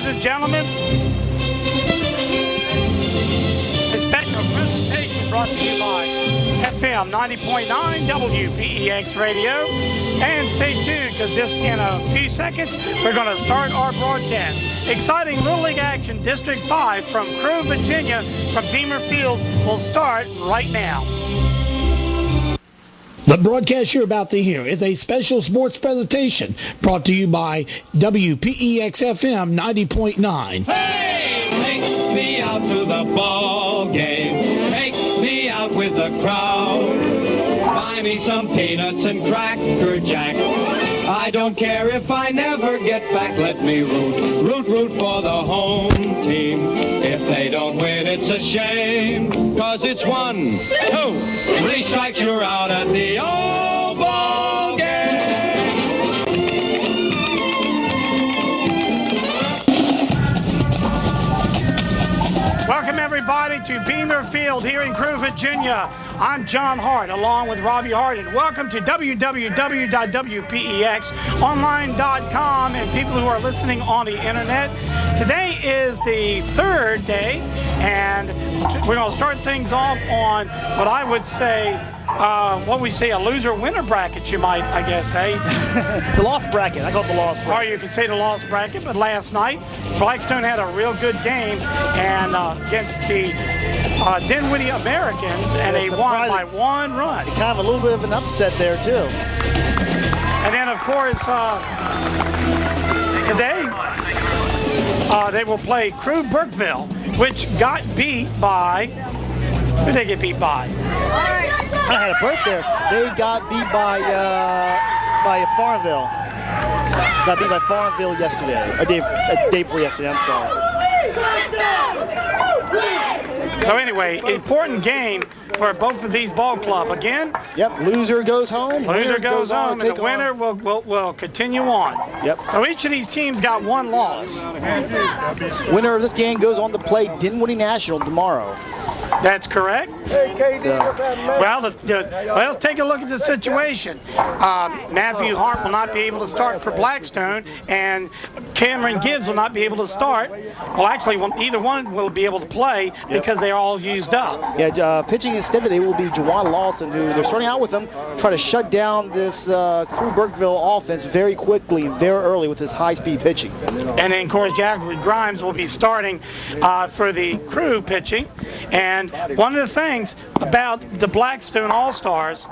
Ladies and gentlemen, a special presentation brought to you by FM 90.9 WPEX Radio. And stay tuned, because just in a few seconds, we're going to start our broadcast. Exciting Little League action, District 5 from Crewe, Virginia, from Beamer Field will start right now. The broadcast you're about to hear is a special sports presentation brought to you by WPEX-FM 90.9. Hey, take me out to the ball game. Take me out with the crowd. Buy me some peanuts and Cracker Jack. I don't care if I never get back. Let me root for the home team. If they don't win, it's a shame. 'Cause it's 1, 2, 3 strikes, you're out at the old ball game. Welcome everybody to Beamer Field here in Crewe, Virginia. I'm John Hart along with Robbie Hart, and welcome to www.wpexonline.com and people who are listening on the internet. Today is the third day, and we're going to start things off on what I would say, a loser-winner bracket, you might, I guess, say. The lost bracket. I call it the lost bracket. Or you could say the lost bracket, but last night, Blackstone had a real good game and against the Dinwiddie Americans, and they won by 1 run. Kind of a little bit of an upset there, too. And then, of course, today, they will play Crewe Burkeville, which got beat by, who did they get beat by? I had a break there. They got beat by Farmville. Got beat by Farmville yesterday. A day before yesterday, I'm sorry. So anyway, important game for both of these ball clubs. Again, yep, loser goes home. Loser goes home, and the winner will continue on. Yep. So each of these teams got 1 loss. Winner of this game goes on to play Dinwiddie National tomorrow. That's correct. Well, let's take a look at the situation. Matthew Hart will not be able to start for Blackstone, and Cameron Gibbs will not be able to start. Well, actually, either one will be able to play because they're all used up. Yeah, pitching instead today will be Juwan Lawson, who they're starting out with him, try to shut down this Crewe Burkeville offense very quickly and very early with his high-speed pitching. And then, of course, Jack Grimes will be starting for the Crewe pitching. And one of the things about the Blackstone All-Stars,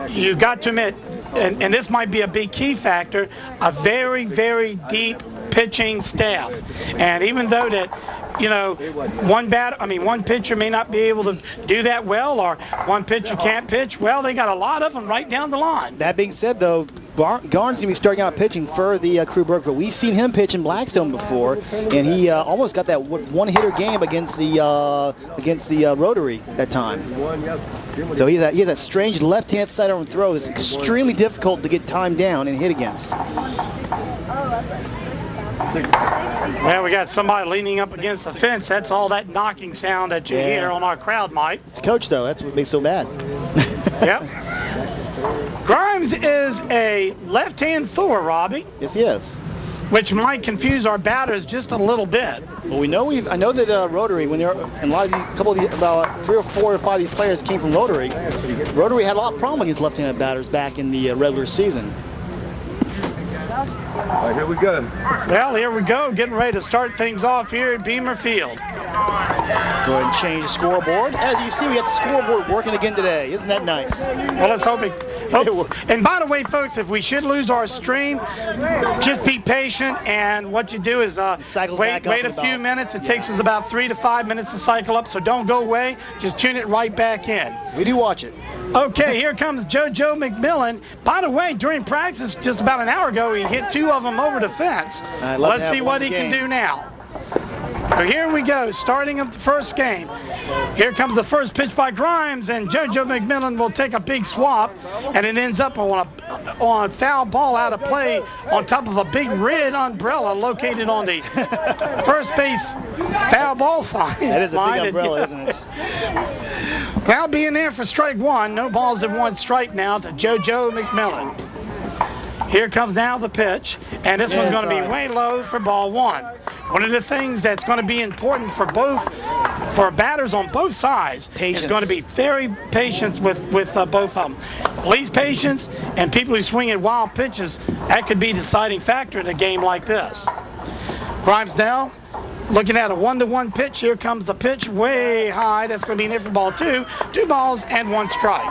you got to admit, and this might be a big key factor, a very, very deep pitching staff. And even though that, one pitcher may not be able to do that well, or one pitcher can't pitch, well, they got a lot of them right down the line. That being said, though, Garn's going to be starting out pitching for the Crewe Burkeville. We've seen him pitch in Blackstone before, and he almost got that one-hitter game against the Rotary that time. So he has that strange left-hand sidearm throw that's extremely difficult to get timed down and hit against. Well, we got somebody leaning up against the fence. That's all that knocking sound that you hear on our crowd mic. It's coach, though. That's what makes it so bad. Yep. Grimes is a left-hand thrower, Robbie. Yes, he is. Which might confuse our batters just a little bit. Well, I know that Rotary, when about 3 or 4 or 5 of these players came from Rotary. Rotary had a lot of problem against left-handed batters back in the regular season. All right, here we go. Well, here we go, getting ready to start things off here at Beamer Field. Go ahead and change the scoreboard. As you see, we got the scoreboard working again today. Isn't that nice? Well, let's hope it. And by the way, folks, if we should lose our stream, just be patient. And what you do is wait a few minutes. It takes us about 3 to 5 minutes to cycle up, so don't go away. Just tune it right back in. We do watch it. Okay, here comes JoJo McMillan. By the way, during practice just about an hour ago, he hit 2 of them over the fence. Let's see what he can do now. So here we go, starting up the first game. Here comes the first pitch by Grimes, and JoJo McMillan will take a big swap, and it ends up on a foul ball out of play on top of a big red umbrella located on the first base foul ball sign. That is a big umbrella, isn't it? Now being there for strike 1, no balls in 1 strike now to JoJo McMillan. Here comes now the pitch, and this one's going to be way low for ball one. One of the things that's going to be important for batters on both sides is going to be very patient with both of them. Please, patience, and people who swing at wild pitches, that could be a deciding factor in a game like this. Grimes now looking at a 1-1 pitch. Here comes the pitch way high. That's going to be in there for ball two. 2 balls and 1 strike.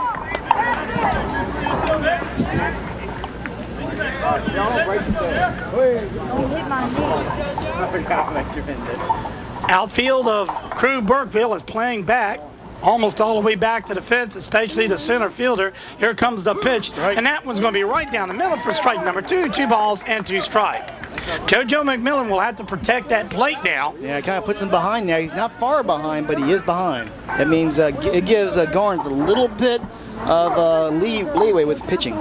Outfield of Crewe Burkeville is playing back, almost all the way back to the fence, especially the center fielder. Here comes the pitch, and that one's going to be right down the middle for strike number 2. 2 balls and 2 strikes. JoJo McMillan will have to protect that plate now. Yeah, it kind of puts him behind now. He's not far behind, but he is behind. That means it gives Garnes a little bit of leeway with pitching.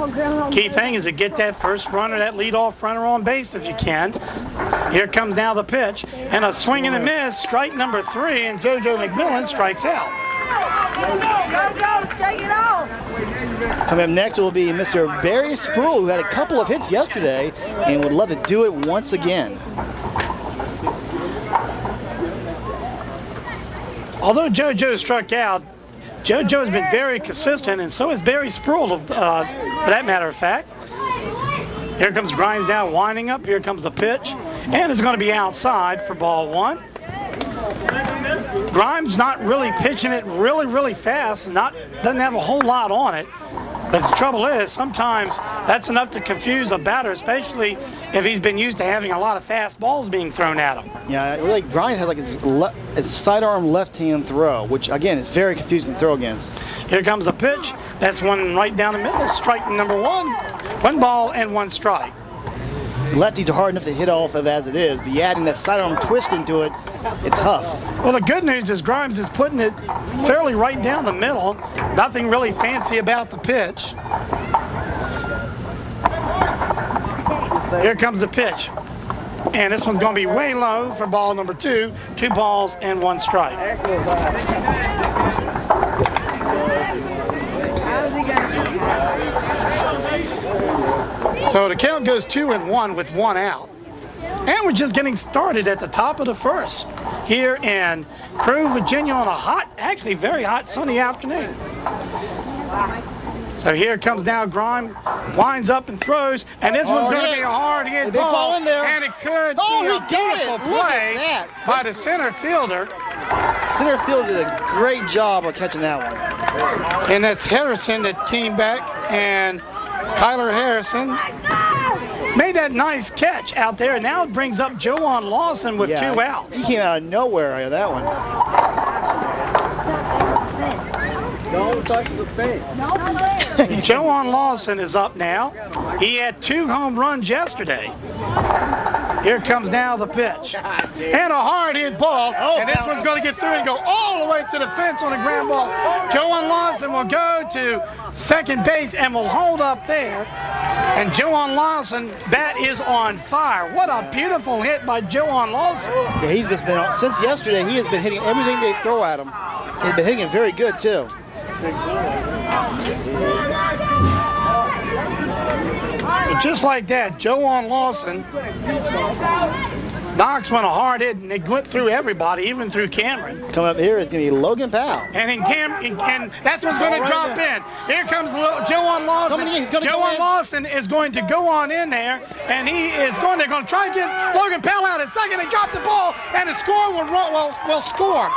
Key thing is to get that first runner, that leadoff runner on base if you can. Here comes now the pitch, and a swing and a miss, strike number 3, and JoJo McMillan strikes out. Go, shake it off. Coming up next will be Mr. Barry Spruill, who had a couple of hits yesterday and would love to do it once again. Although JoJo struck out, JoJo has been very consistent, and so has Barry Spruill, for that matter of fact. Here comes Grimes now winding up. Here comes the pitch, and it's going to be outside for ball 1. Grimes not really pitching it really fast, doesn't have a whole lot on it. But the trouble is, sometimes that's enough to confuse a batter, especially if he's been used to having a lot of fast balls being thrown at him. Yeah, really, Grimes had like his sidearm left-hand throw, which again is very confusing to throw against. Here comes the pitch. That's one right down the middle. Strike number 1. 1 ball and 1 strike. Lefties are hard enough to hit off of as it is, but you adding that sidearm twist into it, it's tough. Well, the good news is Grimes is putting it fairly right down the middle. Nothing really fancy about the pitch. Here comes the pitch. And this one's going to be way low for ball number 2. 2 balls and 1 strike. So the count goes 2-1 with 1 out. And we're just getting started at the top of the first here in Crewe, Virginia on a hot, actually very hot sunny afternoon. So here comes now Grimes, winds up and throws, and this one's going to be a hard hit ball, in there. and it could be a beautiful play by the center fielder. Center field did a great job of catching that one. And that's Harrison that came back, and Kyler Harrison made that nice catch out there. Now it brings up Joan Lawson with 2 outs. He came out of nowhere out of that one. Don't touch the face. Joan Lawson is up now. He had 2 home runs yesterday. Here comes now the pitch. And a hard hit ball. And this one's going to get through and go all the way to the fence on a ground ball. Joan Lawson will go to second base and will hold up there. And Joan Lawson, that is on fire. What a beautiful hit by Joan Lawson. Yeah, he's just been, since yesterday, he has been hitting everything they throw at him. He's been hitting it very good, too. So just like that, Joan Lawson knocks one a hard hit, and it went through everybody, even through Cameron. Coming up here is going to be Logan Powell. And that's what's going to drop in. Here comes Joan Lawson. Joan Lawson is going to go on in there, and they're going to try to get Logan Powell out at second. They drop the ball, and the score will score.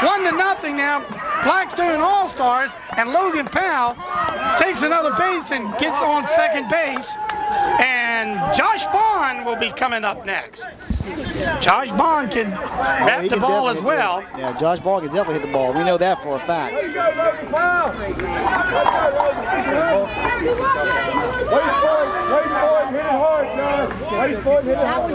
1-0 now. Blackstone All-Stars, and Logan Powell takes another base and gets on second base. And Josh Bond will be coming up next. Josh Bond can wrap the ball as well. Yeah, Josh Bond can definitely hit the ball. We know that for a fact. Wait for it, hit it hard, Josh. Wait for it, hit it hard.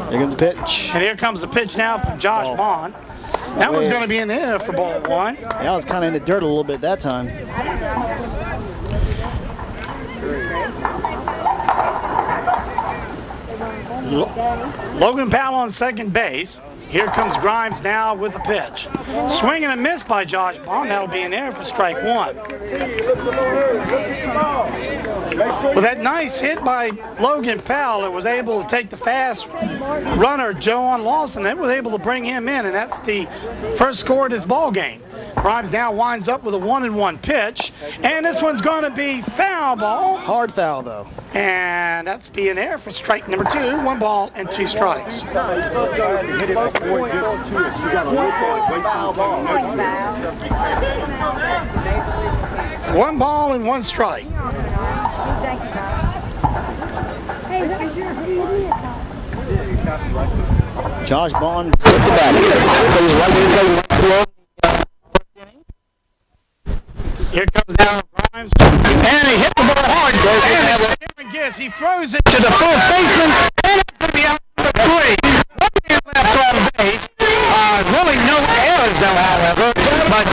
Here comes the pitch. And here comes the pitch now from Josh Bond. That one's going to be in there for ball 1. That was kind of in the dirt a little bit that time. Logan Powell on second base. Here comes Grimes now with the pitch. Swing and a miss by Josh Bond. That'll be an error for strike one. With that nice hit by Logan Powell, it was able to take the fast runner, Joan Lawson. It was able to bring him in, and that's the first score of this ball game. Grimes now winds up with a 1-1 pitch, and this one's going to be foul ball. Hard foul, though. And that's be an error for strike number 2. 1 ball and 2 strikes. So 1 ball and 1 strike. Josh Bond. Here comes now Grimes, and he hit the ball hard. And Gibbs, he throws it to the first baseman, and it's going to be out for 3. 1 man left on base. Really no errors though, however, but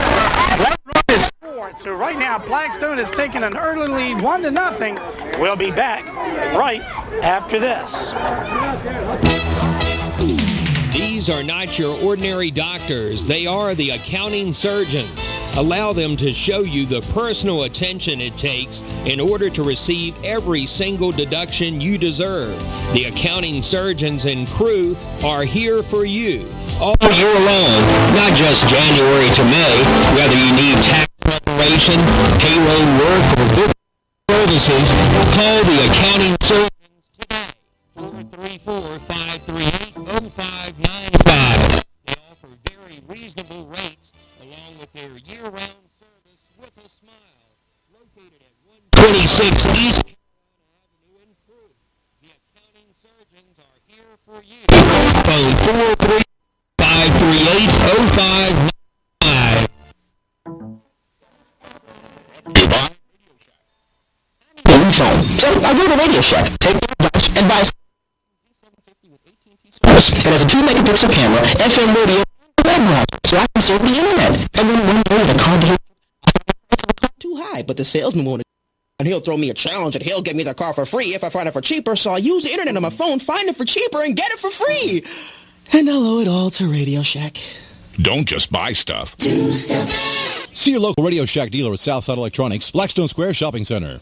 1 run is scored. So right now, Blackstone has taken an early lead, 1-0. We'll be back right after this. These are not your ordinary doctors. They are the accounting surgeons. Allow them to show you the personal attention it takes in order to receive every single deduction you deserve. The accounting surgeons in Crewe are here for you all year long, not just January to May. Whether you need tax preparation, payroll work, or book services, call the accounting surgeons today. 434-538-0595. They offer very reasonable rates along with their year-round service with a smile. Located at 126 East Carolina Avenue in Crewe. The accounting surgeons are here for you. Phone 434-538-0595. Phone. So I go to Radio Shack, take the advice, and buy it has a 2 megapixel camera, FM radio, and a web browser, so I can surf the internet. And then one day the car dealer too high, but the salesman won't. And he'll throw me a challenge, and he'll give me the car for free if I find it for cheaper. So I use the internet on my phone, find it for cheaper, and get it for free. And I'll owe it all to Radio Shack. Don't just buy stuff. Do stuff. See your local Radio Shack dealer at Southside Electronics, Blackstone Square Shopping Center.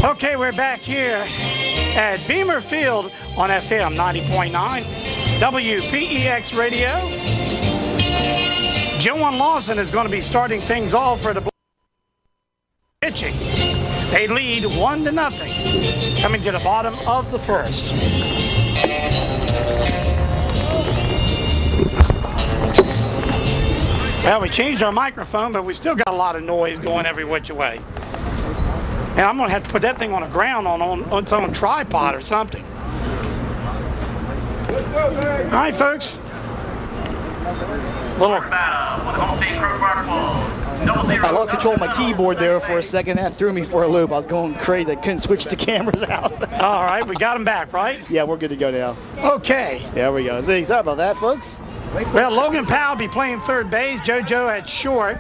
Okay, we're back here at Beamer Field on FM 90.9, WPEX Radio. Joan Lawson is going to be starting things off for the pitching. They lead 1-0, coming to the bottom of the first. Well, we changed our microphone, but we still got a lot of noise going every which way. And I'm going to have to put that thing on the ground on some tripod or something. All right, folks. I lost control of my keyboard there for a second. That threw me for a loop. I was going crazy. I couldn't switch the cameras out. All right, we got them back, right? Yeah, we're good to go now. Okay. There we go. See, sorry about that, folks. Well, Logan Powell will be playing third base, JoJo at short,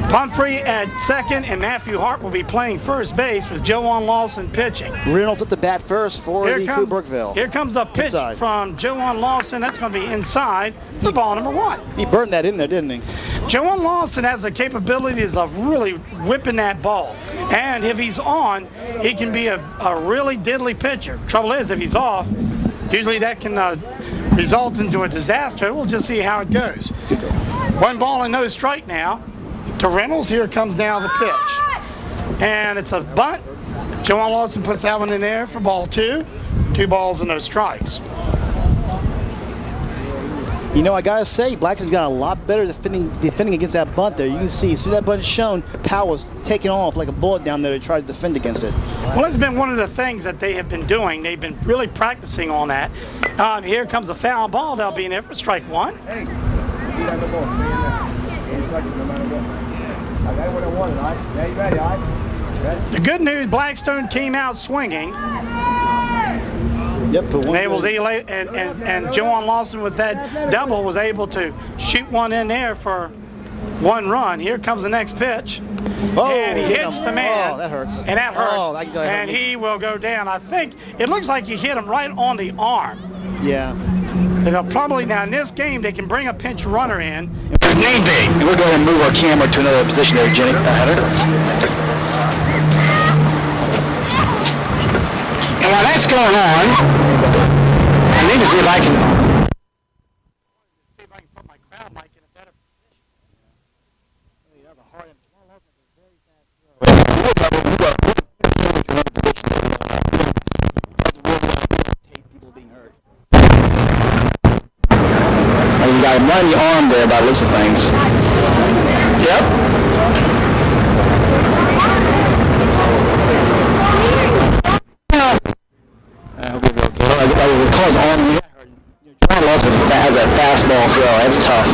Pumphrey at second, and Matthew Hart will be playing first base with Joan Lawson pitching. Reynolds up to bat first for the Crewe Brookville. Here comes the pitch Inside. from Joan Lawson. That's going to be inside the ball number 1. He burned that in there, didn't he? Joan Lawson has the capabilities of really whipping that ball. And if he's on, he can be a really diddly pitcher. Trouble is, if he's off, usually that can result into a disaster. We'll just see how it goes. 1 ball and no strike now to Reynolds. Here comes now the pitch. And it's a bunt. Joan Lawson puts that one in there for ball 2. 2 balls and no strikes. You know, I got to say, Blackstone's got a lot better defending against that bunt there. You can see, as soon as that bunt is shown, Powell was taking off like a bullet down there to try to defend against it. Well, it's been one of the things that they have been doing. They've been really practicing on that. Here comes the foul ball. They'll be in there for strike 1. The good news, Blackstone came out swinging. Yep. Put one And, good. and Joan Lawson with that double was able to shoot one in there for one run. Here comes the next pitch. Oh, And he hit hits him. the man. Oh, that hurts. And that hurts. Oh, that hurt and me. he will go down. I think it looks like he hit him right on the arm. Yeah. They'll probably, now in this game, they can bring a pinch runner in. If need be. And we'll go ahead and move our camera to another position there, Jenny. Heather. And while that's going on, I need to see if I can put my crowd mic in a better position. You have a hard and very People being hurt. And you got him right in the arm there by the looks of things. Yep. I hope you'll be okay. It calls on. John Lawson has a fastball throw. That's tough.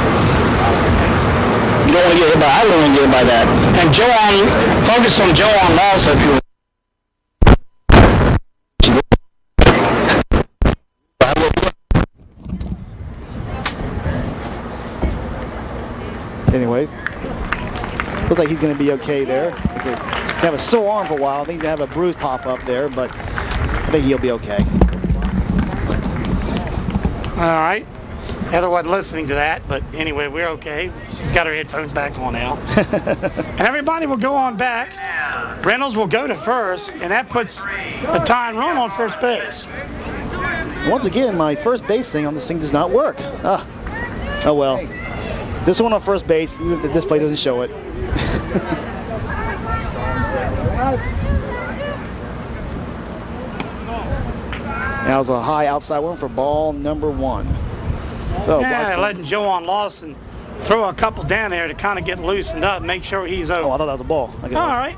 You don't want to get hit by. I don't want to get hit by that. And focus on Joan Lawson. Anyways, looks like he's going to be okay there. He have a sore arm for a while. I think he's going to have a bruise pop up there, but I think he'll be okay. All right. Heather wasn't listening to that, but anyway, we're okay. She's got her headphones back on now. And everybody will go on back. Reynolds will go to first, and that puts the tying run on first base. Once again, my first base thing on this thing does not work. Oh well. This one on first base, even if the display doesn't show it. That was a high outside one for ball number 1. So Yeah, letting Joan Lawson throw a couple down there to kind of get loosened up, make sure he's over. Oh, I thought that was a ball. All right.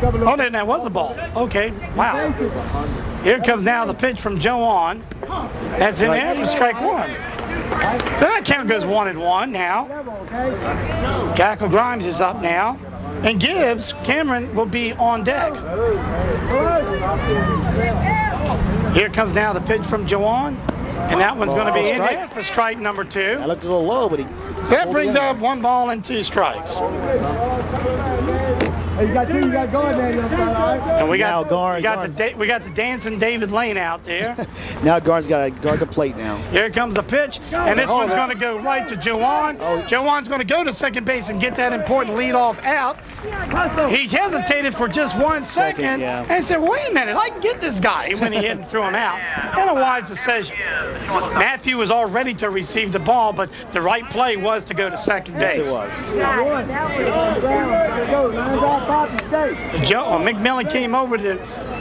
Oh, then that was a ball. Okay, wow. Here comes now the pitch from Joan. That's in there for strike 1. So that count goes 1-1 now. Gackle Grimes is up now. And Cameron will be on deck. Here comes now the pitch from Joan. And that one's going to be in there for strike number 2. That looked a little low, but that brings up 1 ball and 2 strikes. You got 2, you got guard there, young fella. And we got Garn. we got the dancing David Lane out there. Now Garn's got to guard the plate now. Here comes the pitch, and this one's going to go right to Joan. Joan's going to go to second base and get that important leadoff out. He hesitated for just 1 second and said, wait a minute, I can get this guy when he hit and threw him out. And a wise decision. Matthew was all ready to receive the ball, but the right play was to go to second base. Yes, it was. McMillan came over to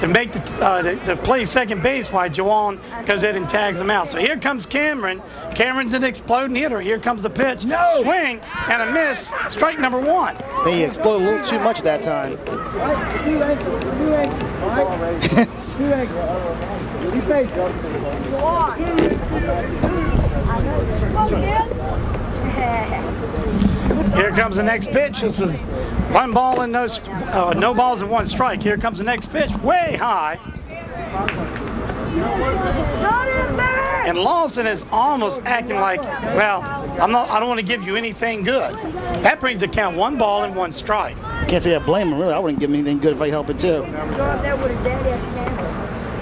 make to play second base while Joan goes in and tags him out. So here comes Cameron. Cameron's an exploding hitter. Here comes the pitch. Swing and a miss. Strike number 1. He exploded a little too much that time. Here comes the next pitch. This is 1 ball and no balls and 1 strike. Here comes the next pitch, way high. And Lawson is almost acting like, well, I don't want to give you anything good. That brings the count 1 ball and 1 strike. Can't say I blame him, really. I wouldn't give him anything good if I help it too.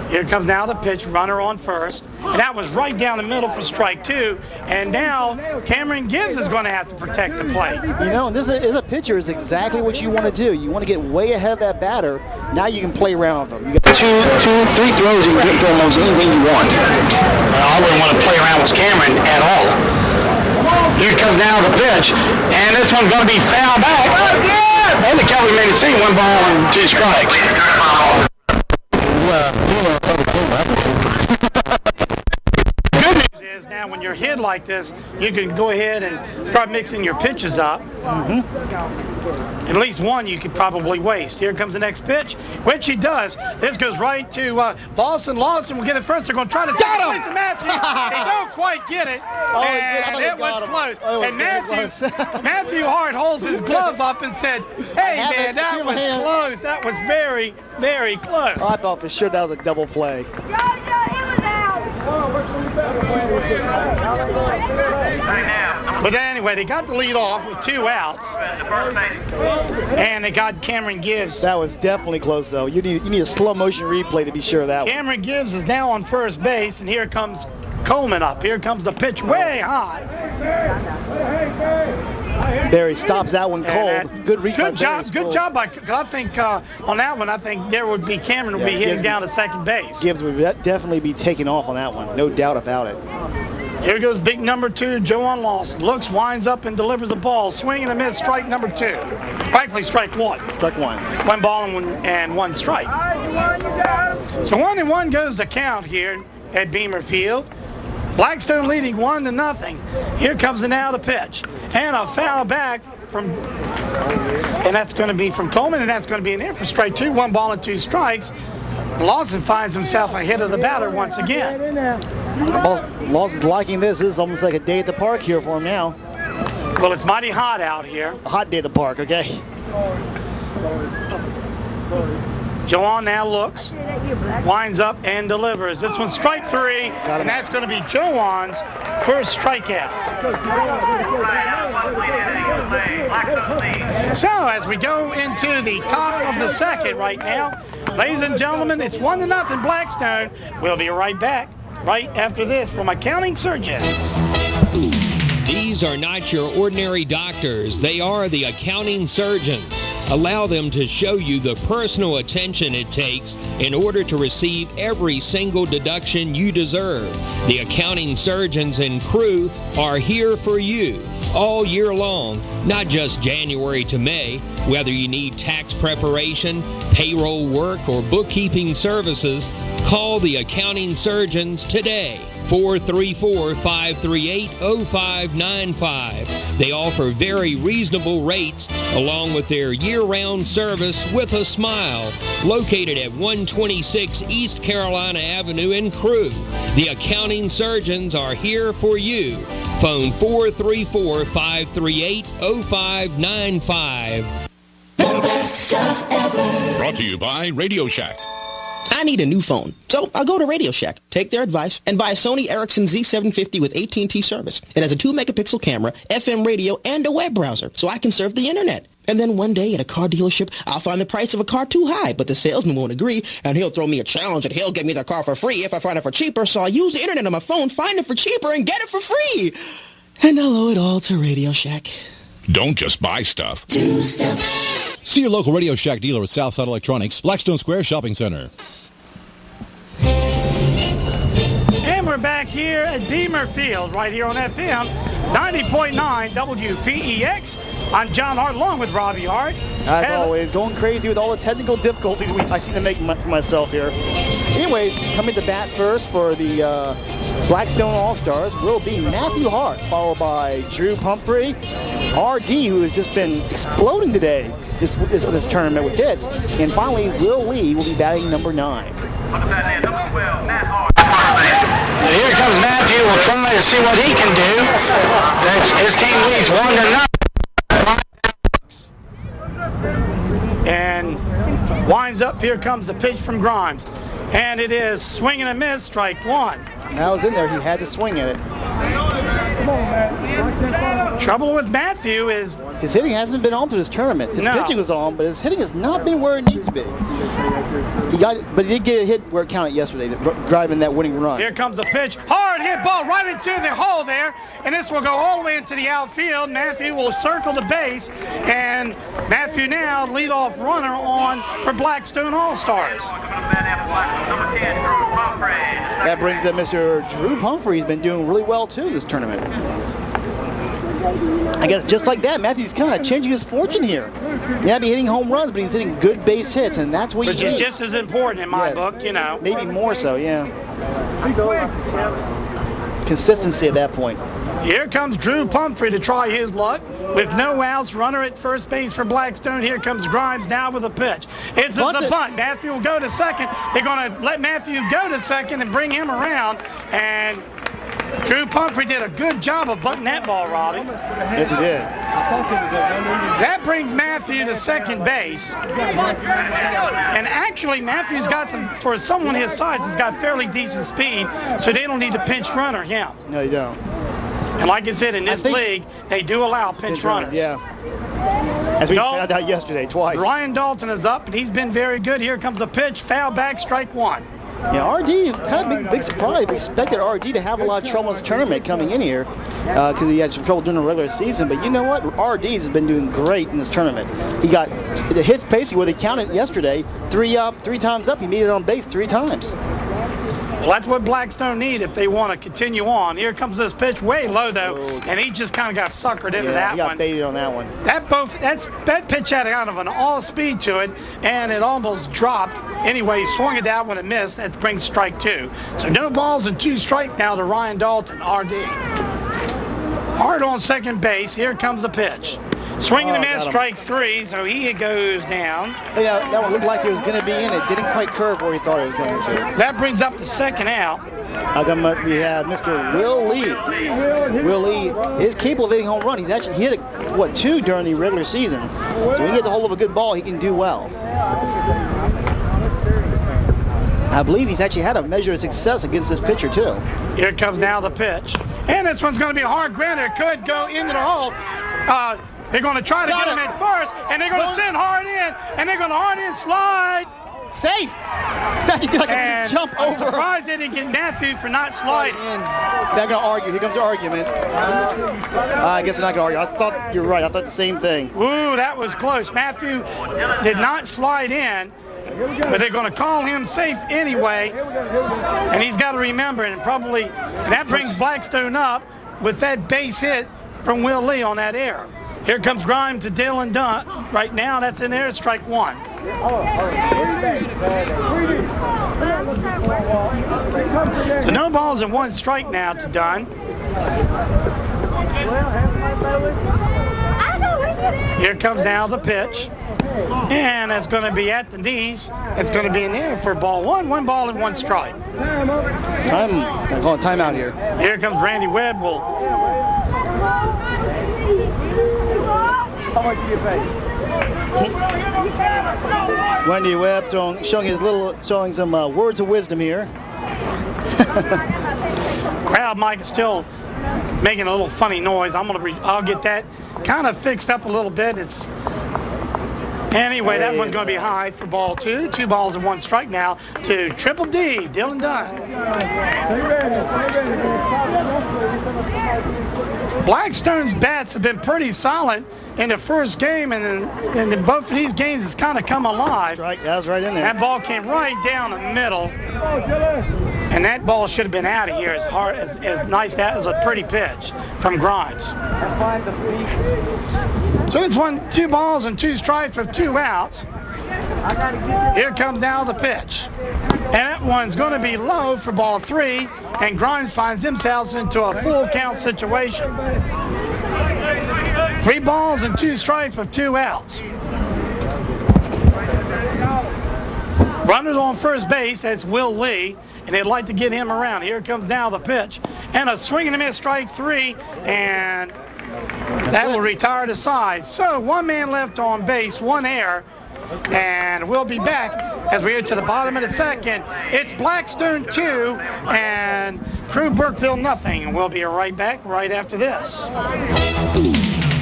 Here comes now the pitch, runner on first. And that was right down the middle for strike 2. And now Cameron Gibbs is going to have to protect the plate. You know, this is a pitcher is exactly what you want to do. You want to get way ahead of that batter. Now you can play around with them. You got 3 throws, you can throw almost anything you want. I wouldn't want to play around with Cameron at all. Here comes now the pitch. And this one's going to be fouled back. And the Cowboys made it see 1 ball and 2 strikes. Good news is now when you're hit like this, you can go ahead and start mixing your pitches up. At least 1 you could probably waste. Here comes the next pitch, which he does. This goes right to Lawson. Lawson will get it first. They're going to try to get him. Matthew. They don't quite get it. And it was close. And Matthew Hart holds his glove up and said, hey, man, that was close. That was very, very close. I thought for sure that was a double play. But anyway, they got the lead off with 2 outs. And they got Cameron Gibbs. That was definitely close, though. You need a slow motion replay to be sure of that one. Cameron Gibbs is now on first base, and here comes Coleman up. Here comes the pitch way high. Barry stops that one cold. Good reach. Good job. Good job by. I think on that one, I think there would be Cameron would be hitting down to second base. Gibbs would definitely be taking off on that one. No doubt about it. Here goes big number 2, Joan Lawson. Looks, winds up, and delivers the ball. Swing and a miss, strike number 2. Actually, strike 1. Strike 1. 1 ball and 1 strike. So 1-1 goes the count here at Beamer Field. Blackstone leading 1-0. Here comes the now the pitch. And a foul back from, and that's going to be from Coleman, and that's going to be an in for strike 2. 1 ball and 2 strikes. Lawson finds himself ahead of the batter once again. Lawson's liking this. This is almost like a day at the park here for him now. Well, it's mighty hot out here. A hot day at the park, okay? Joan now looks, winds up, and delivers. This one's strike 3, and that's going to be Joan's first strikeout. So as we go into the top of the second right now, ladies and gentlemen, it's 1-0 Blackstone. We'll be right back right after this from Accounting Surgeons. These are not your ordinary doctors. They are the accounting surgeons. Allow them to show you the personal attention it takes in order to receive every single deduction you deserve. The accounting surgeons in Crewe are here for you all year long, not just January to May. Whether you need tax preparation, payroll work, or bookkeeping services, call the accounting surgeons today. 434-538-0595. They offer very reasonable rates along with their year-round service with a smile. Located at 126 East Carolina Avenue in Crewe. The accounting surgeons are here for you. Phone 434-538-0595. The best stuff ever. Brought to you by Radio Shack. I need a new phone, so I'll go to Radio Shack, take their advice, and buy a Sony Ericsson Z750 with AT&T service. It has a 2-megapixel camera, FM radio, and a web browser, so I can surf the internet. And then one day at a car dealership, I'll find the price of a car too high, but the salesman won't agree, and he'll throw me a challenge, and he'll give me the car for free if I find it for cheaper, so I'll use the internet on my phone, find it for cheaper, and get it for free. And I'll owe it all to Radio Shack. Don't just buy stuff. Do stuff. See your local Radio Shack dealer at Southside Electronics, Blackstone Square Shopping Center. And we're back here at Beamer Field, right here on FM 90.9 WPEX. I'm John Hart, along with Robbie Hart. As always, going crazy with all the technical difficulties I seem to make for myself here. Anyways, coming to bat first for the Blackstone All-Stars will be Matthew Hart, followed by Drew Pumphrey, RD, who has just been exploding today this tournament with hits, and finally Will Lee will be batting number 9. Here comes Matthew. We'll try to see what he can do. His team leads 1-0. And winds up. Here comes the pitch from Grimes. And it is swing and a miss, strike 1. That was in there. He had to swing at it. Trouble with Matthew is his hitting hasn't been on to this tournament. His pitching was on, but his hitting has not been where it needs to be. But he did get a hit where it counted yesterday, driving that winning run. Here comes the pitch. Hard hit ball right into the hole there. And this will go all the way into the outfield. Matthew will circle the base. And Matthew now leadoff runner on for Blackstone All-Stars. That brings up Mr. Drew Pumphrey. He's been doing really well, too, this tournament. I guess just like that, Matthew's kind of changing his fortune here. He might be hitting home runs, but he's hitting good base hits, and that's what you need. Which is just as important in my book, you know. Maybe more so, yeah. Consistency at that point. Here comes Drew Pumphrey to try his luck. With no outs, runner at first base for Blackstone. Here comes Grimes now with a pitch. It's a bunt. Matthew will go to second. They're going to let Matthew go to second and bring him around. And Drew Pumphrey did a good job of butting that ball, Robbie. Yes, he did. That brings Matthew to second base. And actually, Matthew's got for someone his size, he's got fairly decent speed, so they don't need to pinch runner him. No, you don't. And like I said, in this league, they do allow pinch runners. Yeah. As we found out yesterday, twice. Ryan Dalton is up, and he's been very good. Here comes the pitch, foul back, strike one. Yeah, RD, kind of big surprise. We expected RD to have a lot of trouble in this tournament coming in here because he had some trouble during the regular season. But you know what? RD has been doing great in this tournament. He got the hits basically where they counted yesterday, three times up. He made it on base 3 times. Well, that's what Blackstone need if they want to continue on. Here comes this pitch, way low though, and he just kind of got suckered into that he got one. baited on that one. That pitch had kind of an all-speed to it, and it almost dropped. Anyway, he swung it down when it missed. That brings strike 2. So no balls and 2 strikes now to Ryan Dalton, RD. Hard on second base. Here comes the pitch. Swing and a miss, strike 3, so he goes down. Yeah, that one looked like it was going to be in. It didn't quite curve where he thought it was going to. That brings up the second out. We have Mr. Will Lee. Will Lee is capable of hitting home run. He's actually hit 2 during the regular season. So when he gets a hold of a good ball, he can do well. I believe he's actually had a measure of success against this pitcher too. Here comes now the pitch. And this one's going to be a hard grounder. It could go into the hole. They're going to try to get him at first, and they're going to send hard in, and they're going to hard in slide. Safe. He did like a jump over. I'm surprised they didn't get Matthew for not sliding. They're going to argue. Here comes the argument. I guess they're not going to argue. I thought you're right. I thought the same thing. Ooh, that was close. Matthew did not slide in, but they're going to call him safe anyway. And he's got to remember it, and that brings Blackstone up with that base hit from Will Lee on that error. Here comes Grimes to Dylan Dunn. Right now, that's in there, strike 1. So no balls and 1 strike now to Dunn. Here comes now the pitch. And it's going to be at the knees. It's going to be in there for ball 1. 1 ball and 1 strike. I'm going timeout here. Here comes Randy Webb. How much do you pay? Randy Webb showing some words of wisdom here. Crowd mic is still making a little funny noise. I'll get that kind of fixed up a little bit. Anyway, that one's going to be high for ball 2. 2 balls and 1 strike now to Triple D, Dylan Dunn. Blackstone's bats have been pretty solid in the first game, and in both of these games it's kind of come alive. Right, that was right in there. That ball came right down the middle, and that ball should have been out of here as nice. That was a pretty pitch from Grimes. So it's 2 balls and 2 strikes with 2 outs. Here comes now the pitch. And that one's going to be low for ball 3, and Grimes finds himself into a full count situation. 3 balls and 2 strikes with 2 outs. Runners on first base, that's Will Lee, and they'd like to get him around. Here comes now the pitch. And a swing and a miss, strike 3, and that will retire the side. So 1 man left on base, 1 error, and we'll be back as we get to the bottom of the second. It's Blackstone 2 and Crewe Burkeville nothing, and we'll be right back right after this.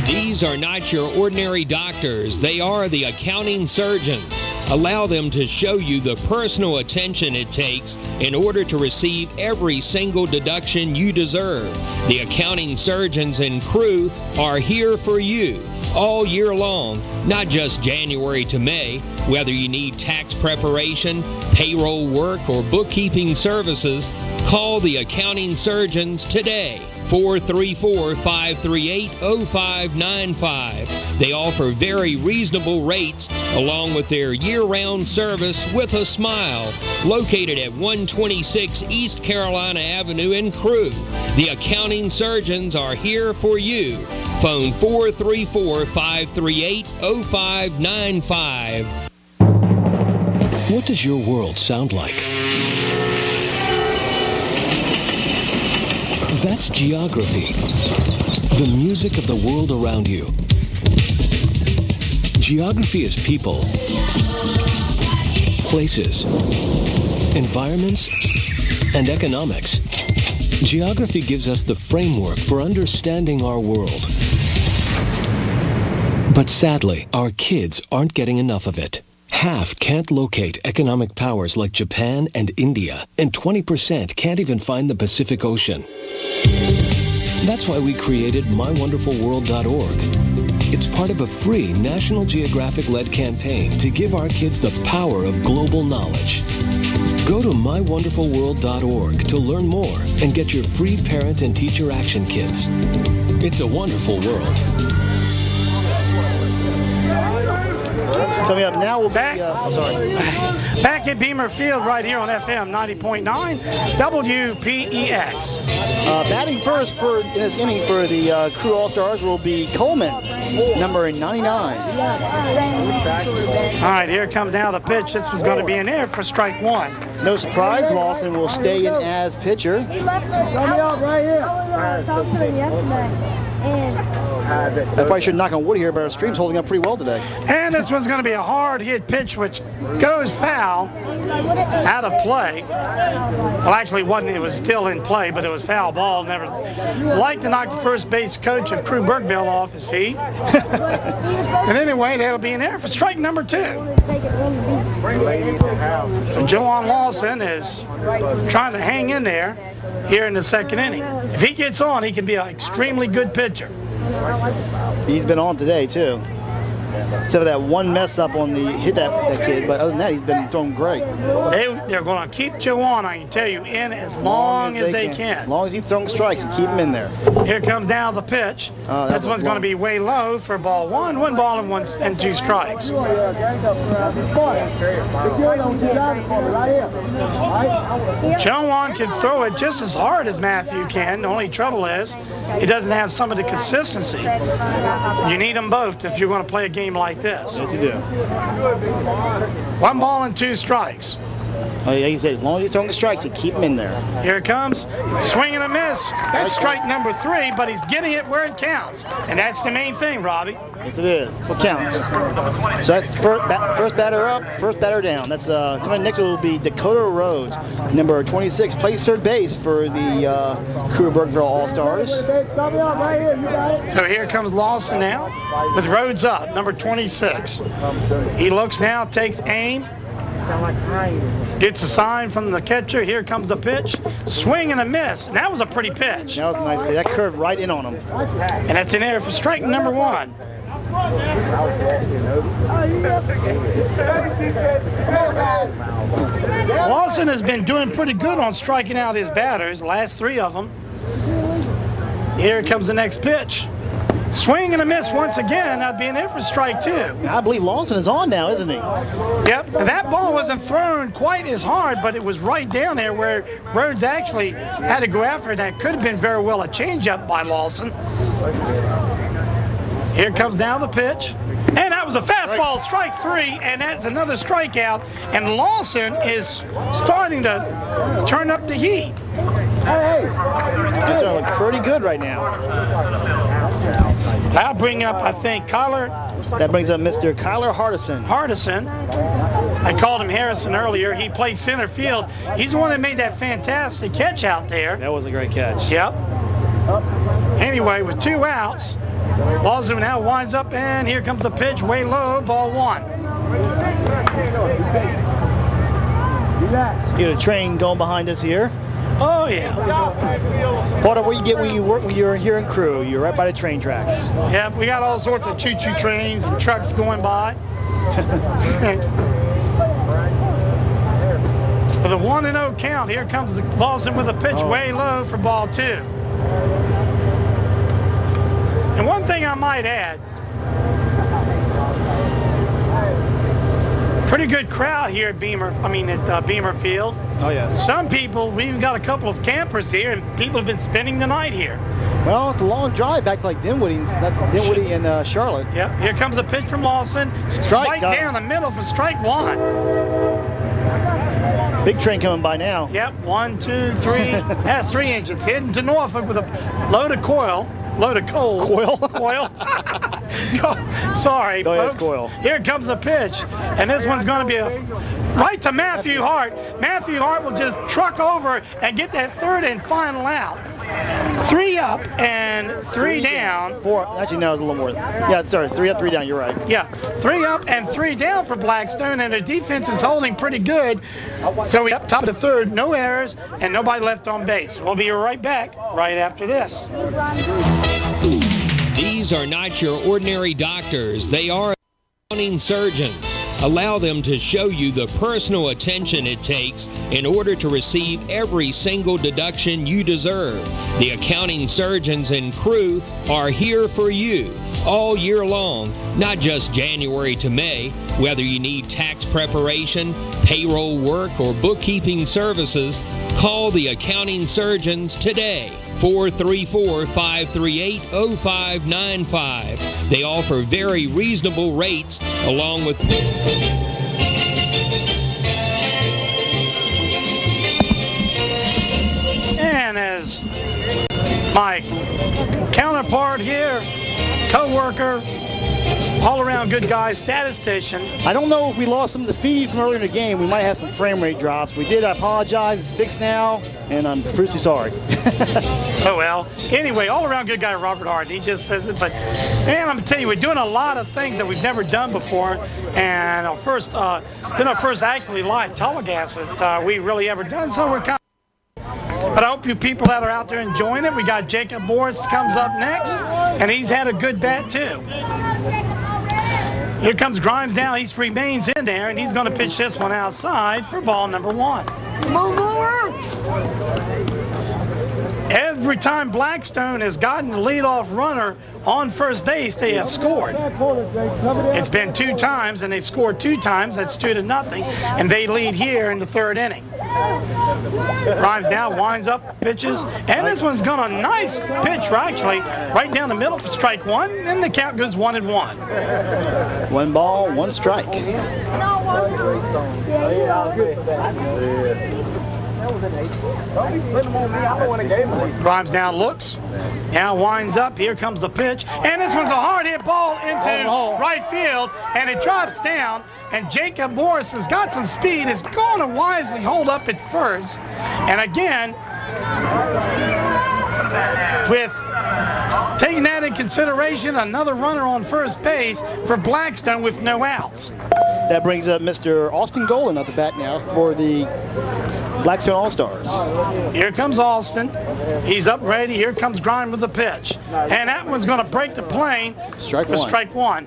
These are not your ordinary doctors. They are the accounting surgeons. Allow them to show you the personal attention it takes in order to receive every single deduction you deserve. The accounting surgeons in Crewe are here for you all year long, not just January to May. Whether you need tax preparation, payroll work, or bookkeeping services, call the accounting surgeons today. 434-538-0595. They offer very reasonable rates along with their year-round service with a smile. Located at 126 East Carolina Avenue in Crewe. The accounting surgeons are here for you. Phone 434-538-0595. What does your world sound like? That's geography. The music of the world around you. Geography is people, places, environments, and economics. Geography gives us the framework for understanding our world. But sadly, our kids aren't getting enough of it. Half can't locate economic powers like Japan and India, and 20% can't even find the Pacific Ocean. That's why we created MyWonderfulWorld.org. It's part of a free National Geographic-led campaign to give our kids the power of global knowledge. Go to MyWonderfulWorld.org to learn more and get your free parent and teacher action kits. It's a wonderful world. Coming up now will be, back at Beamer Field right here on FM 90.9 WPEX. Batting first in this inning for the Crewe All-Stars will be Coleman, number 99. All right, here comes now the pitch. This was going to be in there for strike one. No surprise, Lawson will stay in as pitcher. He left me up right here. I talked to him yesterday. I probably should knock on wood here, but our stream's holding up pretty well today. And this one's going to be a hard hit pitch, which goes foul, out of play. Well, actually, it wasn't. It was still in play, but it was foul ball. Never like to knock the first base coach of Crewe Burkeville off his feet. And anyway, they'll be in there for strike number two. So Joan Lawson is trying to hang in there here in the second inning. If he gets on, he can be an extremely good pitcher. He's been on today, too. Except for that one mess up on the hit that kid, but other than that, he's been throwing great. They're going to keep Joe on, I can tell you, in as long as they can. As long as he's throwing strikes and keep him in there. Here comes now the pitch. This one's going to be way low for ball one. One ball and two strikes. Joe on can throw it just as hard as Matthew can. The only trouble is he doesn't have some of the consistency. You need them both if you're going to play a game like this. Yes, you do. One ball and two strikes. Like you said, as long as he's throwing the strikes, you keep him in there. Here it comes. Swing and a miss. That's strike number three, but he's getting it where it counts. And that's the main thing, Robbie. Yes, it is. That's what counts. So that's first batter up, first batter down. That's coming next will be Dakota Rhodes, number 26, plays third base for the Crewe Burkeville All-Stars. So here comes Lawson now with Rhodes up, number 26. He looks now, takes aim. Gets a sign from the catcher. Here comes the pitch. Swing and a miss. And that was a pretty pitch. That was a nice pitch. That curved right in on him. And that's in there for strike number one. Lawson has been doing pretty good on striking out his batters, the last three of them. Here comes the next pitch. Swing and a miss once again. That'd be in there for strike two. I believe Lawson is on now, isn't he? Yep. That ball wasn't thrown quite as hard, but it was right down there where Rhodes actually had to go after it. That could have been very well a changeup by Lawson. Here comes now the pitch. And that was a fastball, strike three, and that's another strikeout. And Lawson is starting to turn up the heat. He's doing pretty good right now. I'll bring up, I think, Kyler. That brings up Mr. Kyler Hardison. I called him Harrison earlier. He played center field. He's the one that made that fantastic catch out there. That was a great catch. Yep. Anyway, with two outs, Lawson now winds up, and here comes the pitch, way low, ball one. You got a train going behind us here. Oh, yeah. Part of what you get when you work when you're here in Crewe. You're right by the train tracks. Yeah, we got all sorts of choo-choo trains and trucks going by. For the 1-0 count, here comes Lawson with a pitch way low for ball two. And one thing I might add, pretty good crowd here at Beamer Field. Oh, yes. Some people, we even got a couple of campers here, and people have been spending the night here. Well, it's a long drive back to like Dinwiddie and Charlotte. Yep, here comes the pitch from Lawson. Strike right down the middle for strike one. Big train coming by now. Yep, 1, 2, 3. That's 3 engines heading to Norfolk with a load of coal. Coil? Coil. Sorry, Go ahead, folks. coil. Here comes the pitch, and this one's going to be right to Matthew Hart. Matthew Hart will just truck over and get that third and final out. 3 up and 3 down. 4. Actually, no, it's a little more. Yeah, sorry, 3 up, 3 down. You're right. Yeah, 3 up and 3 down for Blackstone, and the defense is holding pretty good. So we up top of the third, no errors, and nobody left on base. We'll be right back right after this. These are not your ordinary doctors. They are accounting surgeons. Allow them to show you the personal attention it takes in order to receive every single deduction you deserve. The accounting surgeons in Crewe are here for you all year long, not just January to May. Whether you need tax preparation, payroll work, or bookkeeping services, call the accounting surgeons today. 434-538-0595. They offer very reasonable rates along with And as my counterpart here, co-worker, all-around good guy, statistician. I don't know if we lost some of the feed from earlier in the game. We might have some frame rate drops. We did. I apologize. It's fixed now, and I'm profusely sorry. Oh, well. Anyway, all-around good guy, Robert Hart. He just says it. But, man, I'm going to tell you, we're doing a lot of things that we've never done before. And our first, been our first actually live telecast that we really ever done. So we're kind of. But I hope you people that are out there enjoying it. We got Jacob Morris comes up next, and he's had a good bat, too. Here comes Grimes now. He remains in there, and he's going to pitch this one outside for ball number 1. Every time Blackstone has gotten the leadoff runner on first base, they have scored. It's been 2 times, and they've scored 2 times. That's 2-0, and they lead here in the 3rd inning. Grimes now winds up, pitches, and this one's got a nice pitch, actually, right down the middle for strike 1, and the count goes 1-1. 1 ball, 1 strike. Grimes now looks, now winds up, here comes the pitch, and this one's a hard hit ball into right field, and it drops down, and Jacob Morris has got some speed, is going to wisely hold up at first, and again, with taking that in consideration, another runner on first base for Blackstone with no outs. That brings up Mr. Austin Golan at the bat now for the Blackstone All-Stars. Here comes Austin. He's up ready. Here comes Grimes with the pitch. And that one's going to break the plane for strike 1.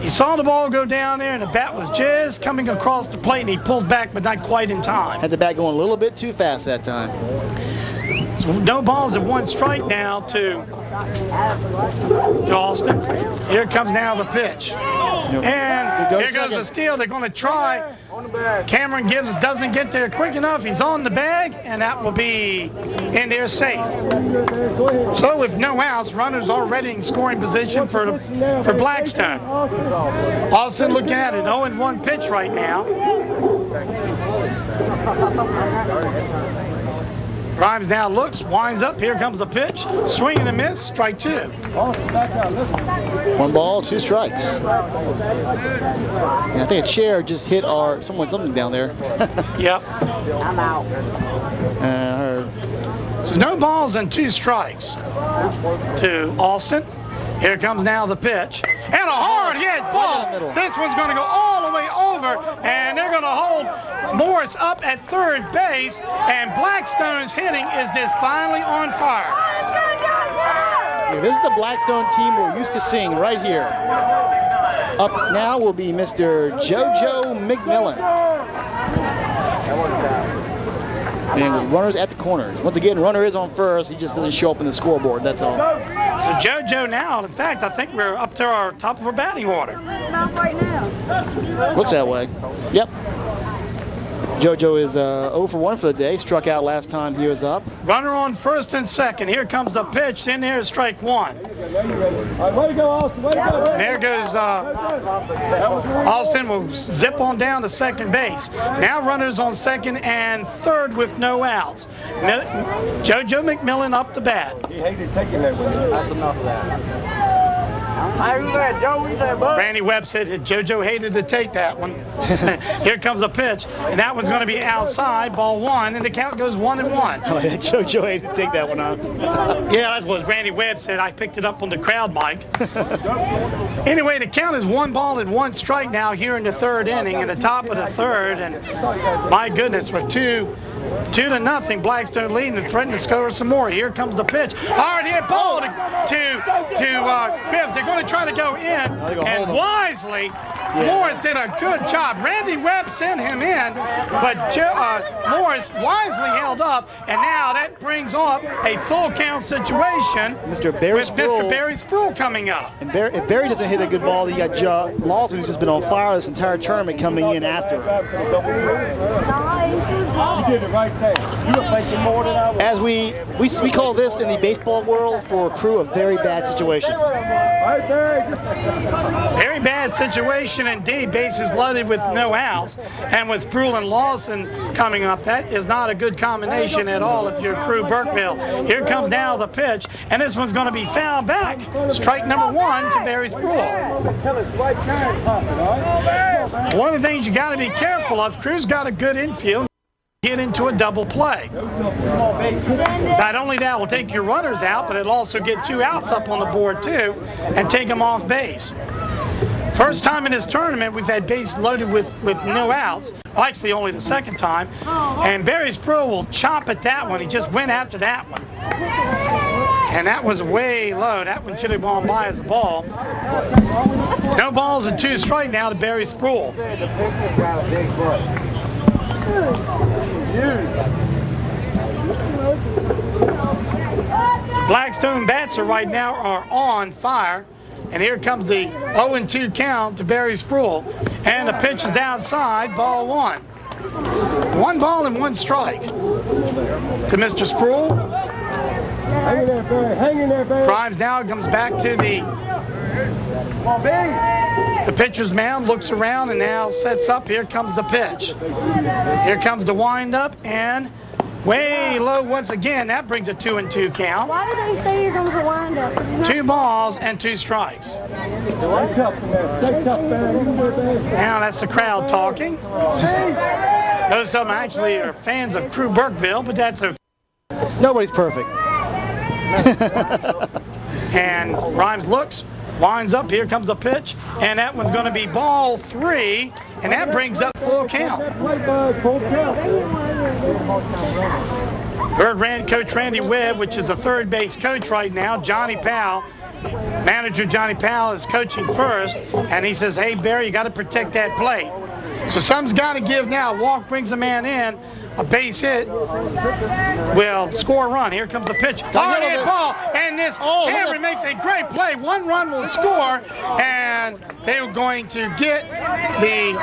He saw the ball go down there, and the bat was just coming across the plate, and he pulled back, but not quite in time. Had the bat going a little bit too fast that time. So no balls at 1 strike now to Austin. Here comes now the pitch. And here goes the steal. They're going to try. Cameron Gibbs doesn't get there quick enough. He's on the bag, and that will be in there safe. So with no outs, runners already in scoring position for Blackstone. Austin looking at an 0-1 pitch right now. Grimes now looks, winds up. Here comes the pitch. Swing and a miss. Strike 2. 1 ball, 2 strikes. And I think a chair just hit something down there. Yep. I'm out. So no balls and 2 strikes to Austin. Here comes now the pitch. And a hard hit ball. This one's going to go all the way over, and they're going to hold Morris up at third base, and Blackstone's hitting is just finally on fire. Yeah, this is the Blackstone team we're used to seeing right here. Up now will be Mr. JoJo McMillan. And with runners at the corners. Once again, runner is on first. He just doesn't show up in the scoreboard. That's all. So JoJo now, in fact, I think we're up to our top of our batting order. Looks that way. Yep. JoJo is 0 for 1 for the day. Struck out last time he was up. Runner on first and second. Here comes the pitch. In there is strike one. Way to go, Austin. Way to go. And there goes Austin will zip on down to second base. Now runners on second and third with no outs. JoJo McMillan up the bat. He hated taking that one. That's enough of that. Randy Webb said that JoJo hated to take that one. Here comes the pitch, and that one's going to be outside, ball one, and the count goes 1-1. Oh, yeah, JoJo hated to take that one out. Yeah, that's what Randy Webb said. I picked it up on the crowd mic. Anyway, the count is 1-1 strike now here in the third inning, in the top of the third, and my goodness, with 2-0, Blackstone leading and threatening to score some more. Here comes the pitch. Hard hit ball to Bibbs. They're going to try to go in, and wisely, Morris did a good job. Randy Webb sent him in, but Morris wisely held up, and now that brings up a full count situation Mr. Barry with Mr. Barry Sproul coming up. And if Barry doesn't hit a good ball, you got Lawson, who's just been on fire this entire tournament, coming in after. You did it right there. You were making more than I was. As we call this in the baseball world for Crewe a very bad situation. Right there. Very bad situation indeed. Bases loaded with no outs, and with Sproul and Lawson coming up, that is not a good combination at all if you're Crewe Burkeville. Here comes now the pitch, and this one's going to be fouled back. Strike number one to Barry Sproul. One of the things you got to be careful of, Crew's got a good infield. Get into a double play. Not only that will take your runners out, but it'll also get 2 outs up on the board too and take them off base. First time in this tournament we've had base loaded with no outs. Well, actually only the second time. And Barry Sproul will chop at that one. He just went after that one. And that was way low. That one should have gone by as a ball. No balls and 2 strike now to Barry Sproul. Blackstone bats right now are on fire, and here comes the 0-2 count to Barry Sproul, and the pitch is outside, ball one. 1 ball and 1 strike to Mr. Sproul. Hang in there, Barry. Hang in there, Barry. Grimes now comes back to the pitcher's mound, looks around, and now sets up. Here comes the pitch. Here comes the windup, and way low once again. That brings a 2-2 count. Why do they say you're going to wind up? 2 balls and 2 strikes. Stay tough in there. Stay tough, Barry. Now that's the crowd talking. Those of them actually are fans of Crewe Burkeville, but that's okay. Nobody's perfect. And Grimes looks, winds up. Here comes the pitch, and that one's going to be ball 3, and that brings up full count. Heard Coach Randy Webb, which is the third base coach right now, Johnny Powell. Manager Johnny Powell is coaching first, and he says, hey, Barry, you got to protect that plate. So something's got to give now. Walk brings a man in. A base hit will score a run. Here comes the pitch. Hard hit ball, and this Cameron makes a great play. 1 run will score, and they're going to get the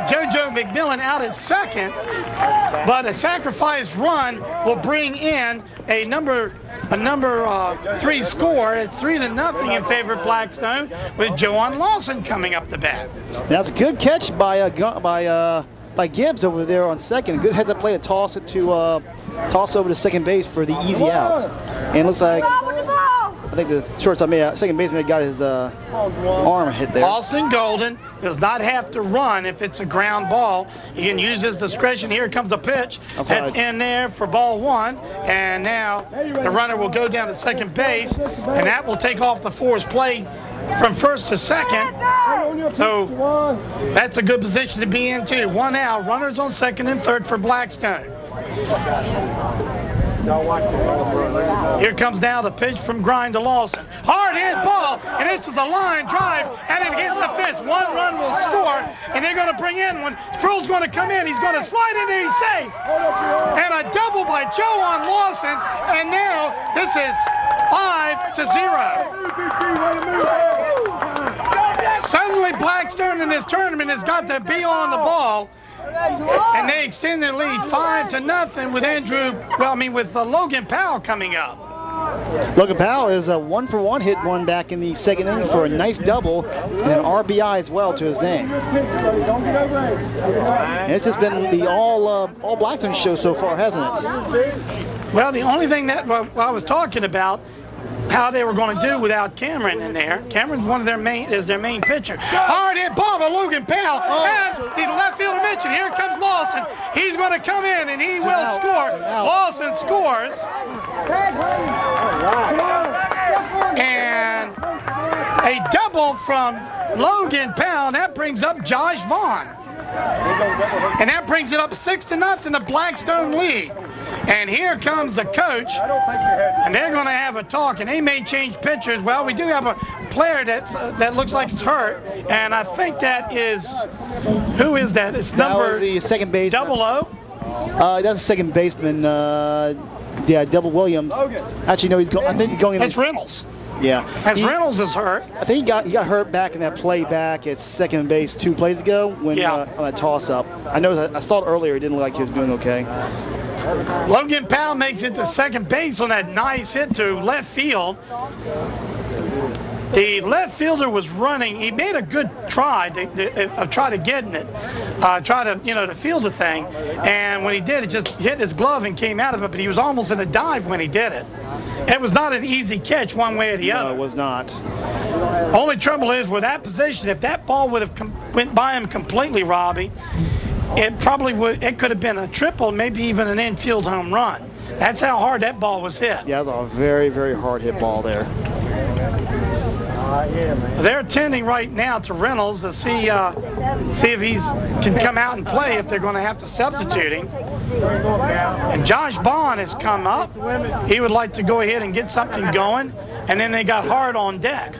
JoJo McMillan out at second, but a sacrifice run will bring in a number 3 score at 3-0 in favor of Blackstone, with Joan Lawson coming up the bat. That's a good catch by Gibbs over there on second. Good heads-up play to toss over to second base for the easy out. And it looks like, I think the shortstop second baseman got his arm hit there. Austin Golden does not have to run if it's a ground ball. He can use his discretion. Here comes the pitch. That's in there for ball 1. And now the runner will go down to second base, and that will take off the force play from first to second. So that's a good position to be in too. 1 out, runners on second and third for Blackstone. Here comes now the pitch from Grind to Lawson. Hard hit ball, and this was a line drive, and it hits the fence. 1 run will score, and they're going to bring in one. Sproul's going to come in. He's going to slide in there. He's safe. And a double by Joan Lawson, and now this is 5-0. Suddenly Blackstone in this tournament has got to be on the ball. And they extend their lead 5-0 with Logan Powell coming up. Logan Powell is a 1-for-1 hit one back in the second inning for a nice double and an RBI as well to his name. And it's just been the all Blackstone show so far, hasn't it? Well, the only thing that I was talking about, how they were going to do without Cameron in there. Cameron's their main pitcher. Hard hit ball by Logan Powell. And the left fielder mentioned, here comes Lawson. He's going to come in and he will score. Lawson scores. And a double from Logan Powell. That brings up Josh Vaughn. And that brings it up 6-0, the Blackstone lead. And here comes the coach, and they're going to have a talk, and they may change pitchers. Well, we do have a player that looks like it's hurt, and I think that is, who is that? It's number the second baseman. 00? That's the second baseman, Double Williams. Actually, no, I think he's going in. That's Reynolds. Yeah. Reynolds is hurt. I think he got hurt back in that play back at second base 2 plays ago when on that toss-up. I saw it earlier. It didn't look like he was doing okay. Logan Powell makes it to second base on that nice hit to left field. The left fielder was running. He made a good try to get in it, to field the thing. And when he did, it just hit his glove and came out of it. But he was almost in a dive when he did it. It was not an easy catch one way or the other. No, it was not. Only trouble is with that position, if that ball would have went by him completely, Robbie, it could have been a triple, maybe even an infield home run. That's how hard that ball was hit. Yeah, it was a very, very hard hit ball there. They're attending right now to Reynolds to see if he can come out and play, if they're going to have to substitute him. And Josh Bond has come up. He would like to go ahead and get something going, and then they got Hart on deck.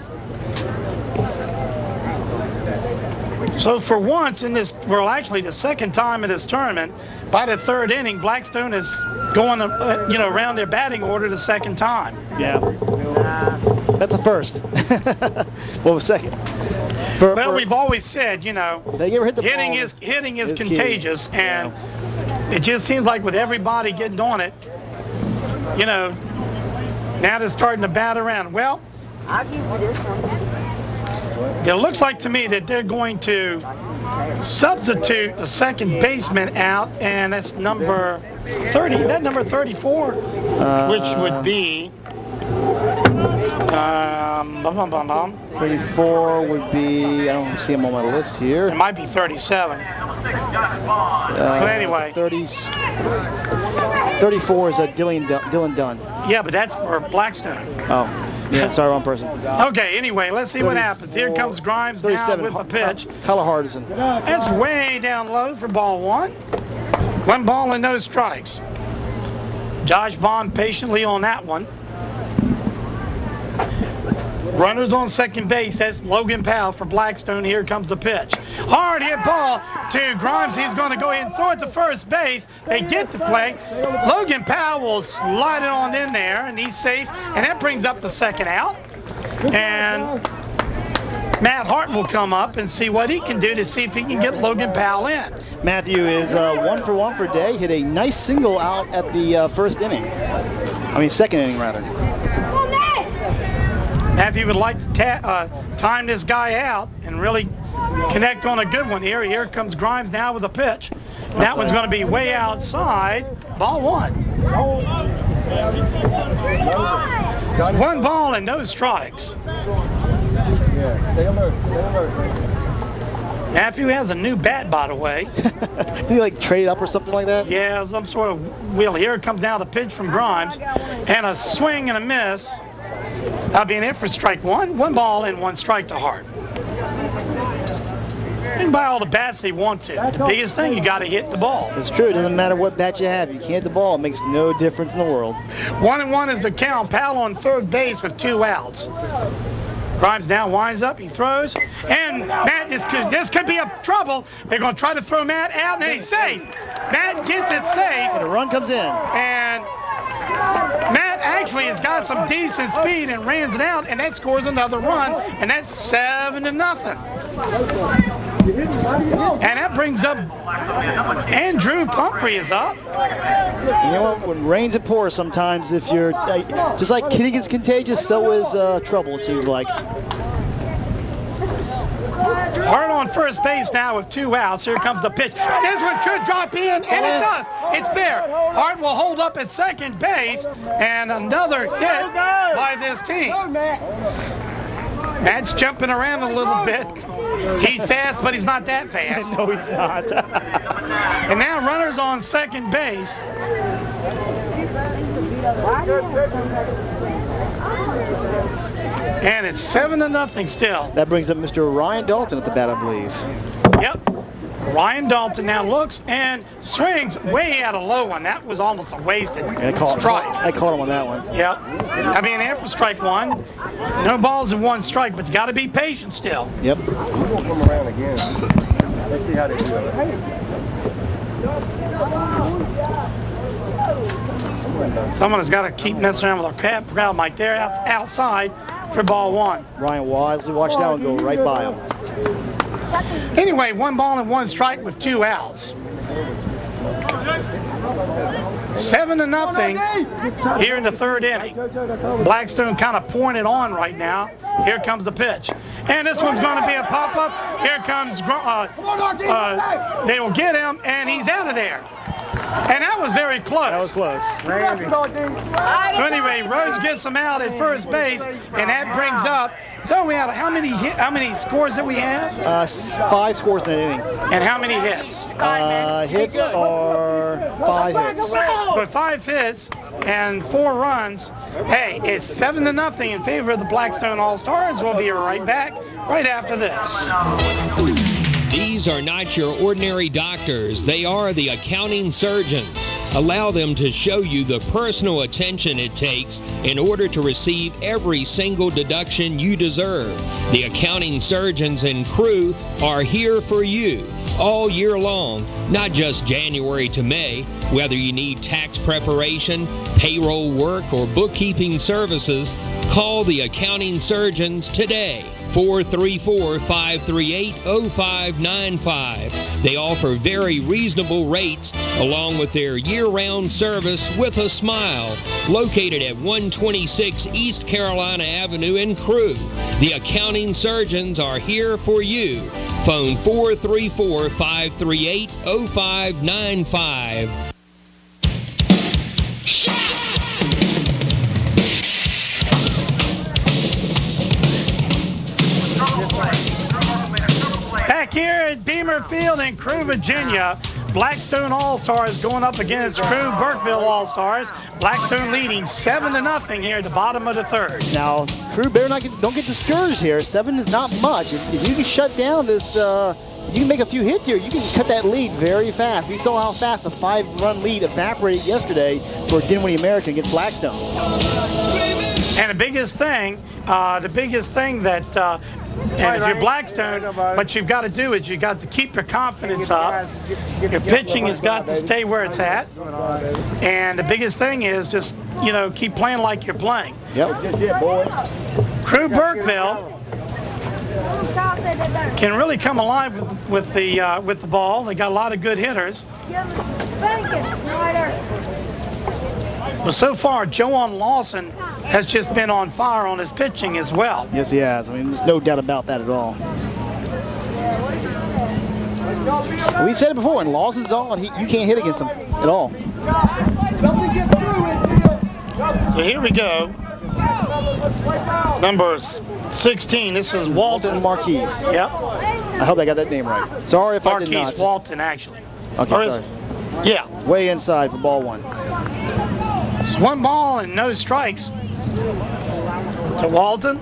So for once in this, actually the second time in this tournament, by the third inning, Blackstone is going, around their batting order the second time. Yeah. That's a first. Well, second. We've always said, they ever hit the hitting ball is contagious, and it just seems like with everybody getting on it, now they're starting to bat around. Well, I'll give you this one. It looks like to me that they're going to substitute the second baseman out, and that's number 30. That number 34, which would be 34 would be, I don't see him on my list here. It might be 37. But anyway. 34 is Dylan Dunn. Yeah, but that's for Blackstone. Oh, yeah, sorry, wrong person. Okay, anyway, let's see what happens. Here comes Grimes now with the pitch. Kyler Hardison. That's way down low for ball one. 1 ball and no strikes. Josh Vaughn patiently on that one. Runners on second base. That's Logan Powell for Blackstone. Here comes the pitch. Hard hit ball to Grimes. He's going to go ahead and throw it to first base. They get the play. Logan Powell will slide it on in there, and he's safe. And that brings up the second out. And Matt Hart will come up and see what he can do to see if he can get Logan Powell in. Matthew is 1 for 1 for day. Hit a nice single out at the second inning rather. Matthew would like to time this guy out and really connect on a good one here. Here comes Grimes now with a pitch. That one's going to be way outside. Ball one. 1 ball and no strikes. Matthew has a new bat, by the way. Did he trade up or something like that? Yeah, some sort of wheel. Here comes now the pitch from Grimes. And a swing and a miss. That'll be an in for strike one. 1 ball and 1 strike to Hart. And buy all the bats they want to. The biggest thing, you got to hit the ball. It's true. It doesn't matter what bat you have. You can't hit the ball. It makes no difference in the world. 1-1 is the count. Powell on third base with 2 outs. Grimes now winds up. He throws. And Matt, this could be a trouble. They're going to try to throw Matt out, and he's safe. Matt gets it safe. And a run comes in. And Matt actually has got some decent speed and rans it out, and that scores another run, and that's 7-0. And that brings up Andrew Pumphrey is up. You know what? When rains it pours sometimes. If you're just like kidding is contagious, so is trouble. It seems like. Hart on first base now with 2 outs. Here comes the pitch. This one could drop in, and it does. It's fair. Hart will hold up at second base, and another hit by this team. Matt's jumping around a little bit. He's fast, but he's not that fast. No, he's not. And now runners on second base. And it's 7-0 still. That brings up Mr. Ryan Dalton at the bat, I believe. Yep. Ryan Dalton now looks and swings way out of low one. That was almost a wasted strike. I caught him on that one. Yep. I mean, after strike one, no balls in 1 strike, but you got to be patient still. Yep. We won't come around again. Let's see how they do it. Someone has got to keep messing around with our crowd mic there outside for ball 1. Ryan wisely watched that one go right by him. Anyway, 1 ball and 1 strike with 2 outs. 7-0 here in the 3rd inning. Blackstone kind of pouring it on right now. Here comes the pitch. And this one's going to be a pop-up. Here comes, they will get him, and he's out of there. And that was very close. That was close. So anyway, Rose gets him out at first base, and that brings up. So we had how many scores did we have? 5 scores in that inning. And how many hits? Hits are 5 hits. With 5 hits and 4 runs, hey, it's 7-0 in favor of the Blackstone All-Stars. We'll be right back right after this. These are not your ordinary doctors. They are the accounting surgeons. Allow them to show you the personal attention it takes in order to receive every single deduction you deserve. The accounting surgeons in Crewe are here for you all year long, not just January to May. Whether you need tax preparation, payroll work, or bookkeeping services, call the accounting surgeons today. 434-538-0595. They offer very reasonable rates along with their year-round service with a smile. Located at 126 East Carolina Avenue in Crewe. The accounting surgeons are here for you. Phone 434-538-0595. Back here at Beamer Field in Crewe, Virginia, Blackstone All-Stars going up against Crewe Burkeville All-Stars. Blackstone leading 7-0 here at the bottom of the 3rd. Now, Crewe better don't get discouraged here. 7 is not much. If you can shut down this, you can make a few hits here. You can cut that lead very fast. We saw how fast a 5-run lead evaporated yesterday for Dinwiddie American against Blackstone. And the biggest thing that and if you're Blackstone, what you've got to do is you've got to keep your confidence up. Your pitching has got to stay where it's at. And the biggest thing is just, keep playing like you're playing. Yep. Crewe Burkeville can really come alive with the ball. They got a lot of good hitters. But so far, Joan Lawson has just been on fire on his pitching as well. Yes, he has. I mean, there's no doubt about that at all. We said it before, when Lawson's on, you can't hit against him at all. So here we go. Number 16, this is Walton Marquise. Yep. I hope I got that name right. Sorry if I did not. Marquise Walton, actually. Okay, sorry. Yeah. Way inside for ball 1. It's 1 ball and no strikes to Walton.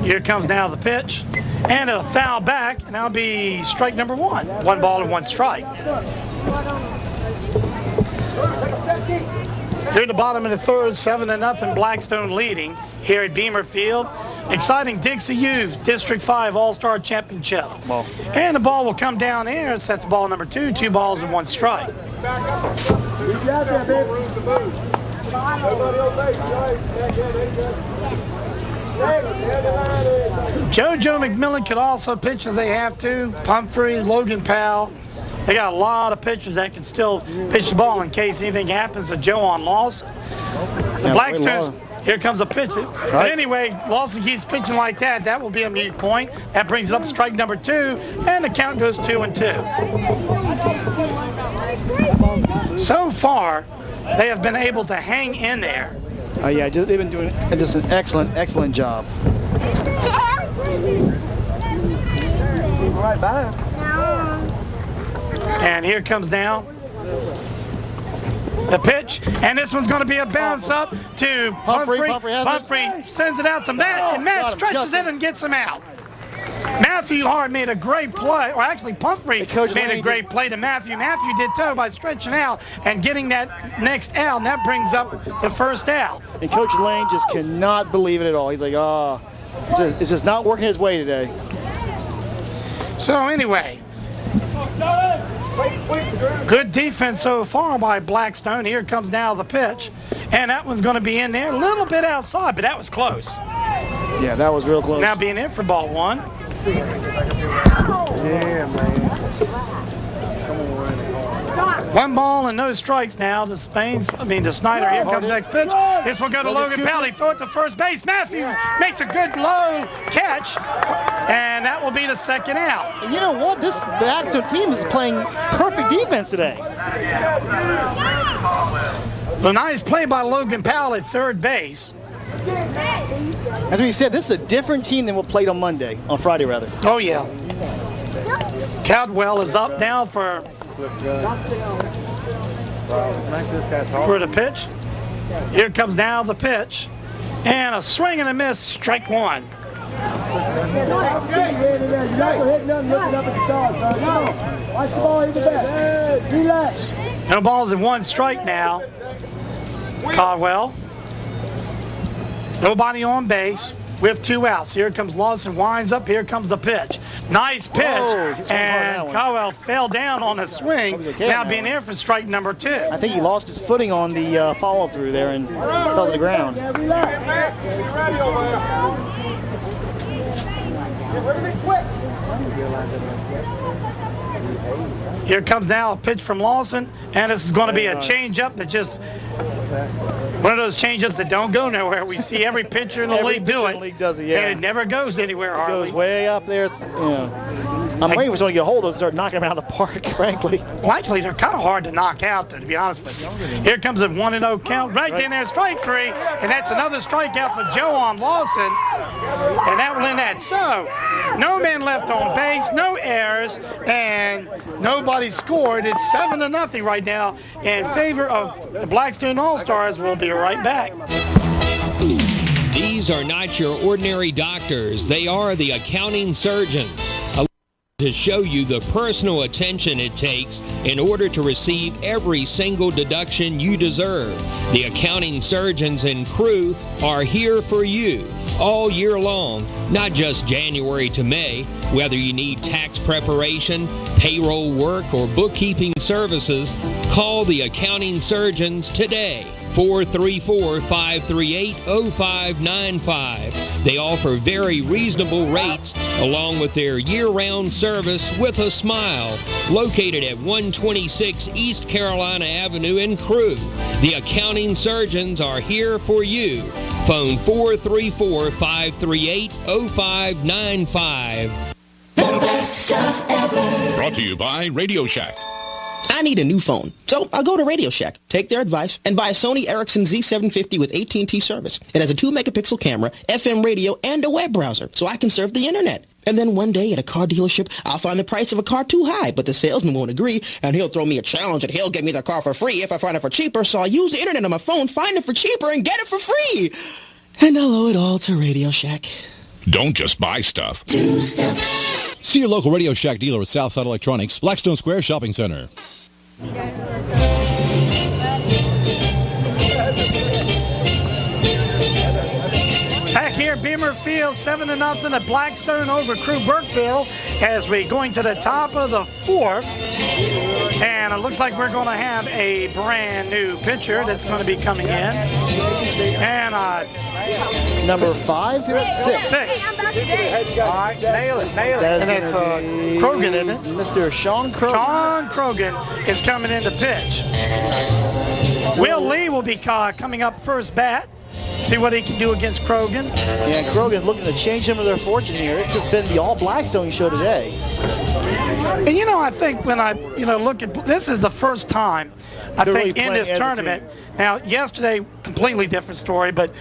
Here comes now the pitch. And a foul back, and that'll be strike number 1. 1 ball and 1 strike. Through the bottom of the 3rd, 7-0 Blackstone leading here at Beamer Field. Exciting Dixie U District 5 All-Star Championship. Ball. And the ball will come down here. That's ball number 2, 2 balls and 1 strike. JoJo McMillan could also pitch if they have to. Pumphrey, Logan Powell. They got a lot of pitchers that can still pitch the ball in case anything happens to Joe on Lawson. The Blackstones, here comes a pitch. But anyway, Lawson keeps pitching like that. That will be a mute point. That brings it up to strike number 2, and the count goes 2-2. So far, they have been able to hang in there. Yeah, they've been doing just an excellent job. Right back. And here comes now the pitch, and this one's going to be a bounce up to Pumphrey. Pumphrey sends it out to Matt, and Matt stretches it and gets him out. Matthew Hart made a great play, or actually Pumphrey made a great play to Matthew. Matthew did too by stretching out and getting that next out, and that brings up the first out. And Coach Lane just cannot believe it at all. He's like, oh, it's just not working his way today. So anyway, good defense so far by Blackstone. Here comes now the pitch, and that one's going to be in there, a little bit outside, but that was close. Yeah, that was real close. Now being in for ball 1. Yeah, man. 1 ball and no strikes now to Snyder. Here comes the next pitch. This will go to Logan Powell. He throw it to first base. Matthew makes a good low catch, and that will be the second out. And you know what? This Blackstone team is playing perfect defense today. A nice play by Logan Powell at third base. As we said, this is a different team than what played on Friday rather. Oh yeah. Caldwell is up now for the pitch. Here comes now the pitch, and a swing and a miss, strike 1. No balls and 1 strike now. Caldwell. Nobody on base. We have 2 outs. Here comes Lawson, winds up. Here comes the pitch. Nice pitch. And Caldwell fell down on a swing. Now being there for strike number 2. I think he lost his footing on the follow-through there and fell to the ground. Here comes now a pitch from Lawson, and this is going to be a changeup that just one of those changeups that don't go nowhere. We see every pitcher in the league do it. And it never goes anywhere hardly. It goes way up there. I'm waiting for someone to get a hold of those and start knocking them out of the park, frankly. Well, actually, they're kind of hard to knock out, to be honest with you. Here comes a 1-0 count. Right in there, strike 3. And that's another strikeout for Joe on Lawson. And that will end that. So, no man left on base, no errors, and nobody scored. It's 7-0 right now in favor of the Blackstone All-Stars. We'll be right back. These are not your ordinary doctors. They are the accounting surgeons. To show you the personal attention it takes in order to receive every single deduction you deserve. The accounting surgeons in Crewe are here for you all year long, not just January to May. Whether you need tax preparation, payroll work, or bookkeeping services, call the accounting surgeons today. 434-538-0595. They offer very reasonable rates along with their year-round service with a smile. Located at 126 East Carolina Avenue in Crewe. The accounting surgeons are here for you. Phone 434-538-0595. The best stuff ever. Brought to you by Radio Shack. I need a new phone, so I'll go to Radio Shack, take their advice, and buy a Sony Ericsson Z750 with AT&T service. It has a 2-megapixel camera, FM radio, and a web browser, so I can surf the internet. And then one day at a car dealership, I'll find the price of a car too high, but the salesman won't agree, and he'll throw me a challenge, and he'll get me the car for free if I find it for cheaper, so I'll use the internet on my phone, find it for cheaper, and get it for free. And I'll owe it all to Radio Shack. Don't just buy stuff. Do stuff. See your local Radio Shack dealer at Southside Electronics, Blackstone Square Shopping Center. Back here, Beamer Field, 7-0 at Blackstone over Crewe Burkeville as we going to the top of the 4th. And it looks like we're going to have a brand new pitcher that's going to be coming in. And Number 5 here? 6. 6. I'm about to date. All right, nail it. That And is it's gonna be Krogan, isn't it? Mr. Sean Krogan. Sean Krogan is coming in to pitch. Will Lee will be coming up first bat. See what he can do against Krogan. Yeah, Krogan looking to change some of their fortune here. It's just been the all Blackstone show today. And you know, I think when I look at this is the first time I They're think really in this playing as a tournament. Now, yesterday, completely different story, but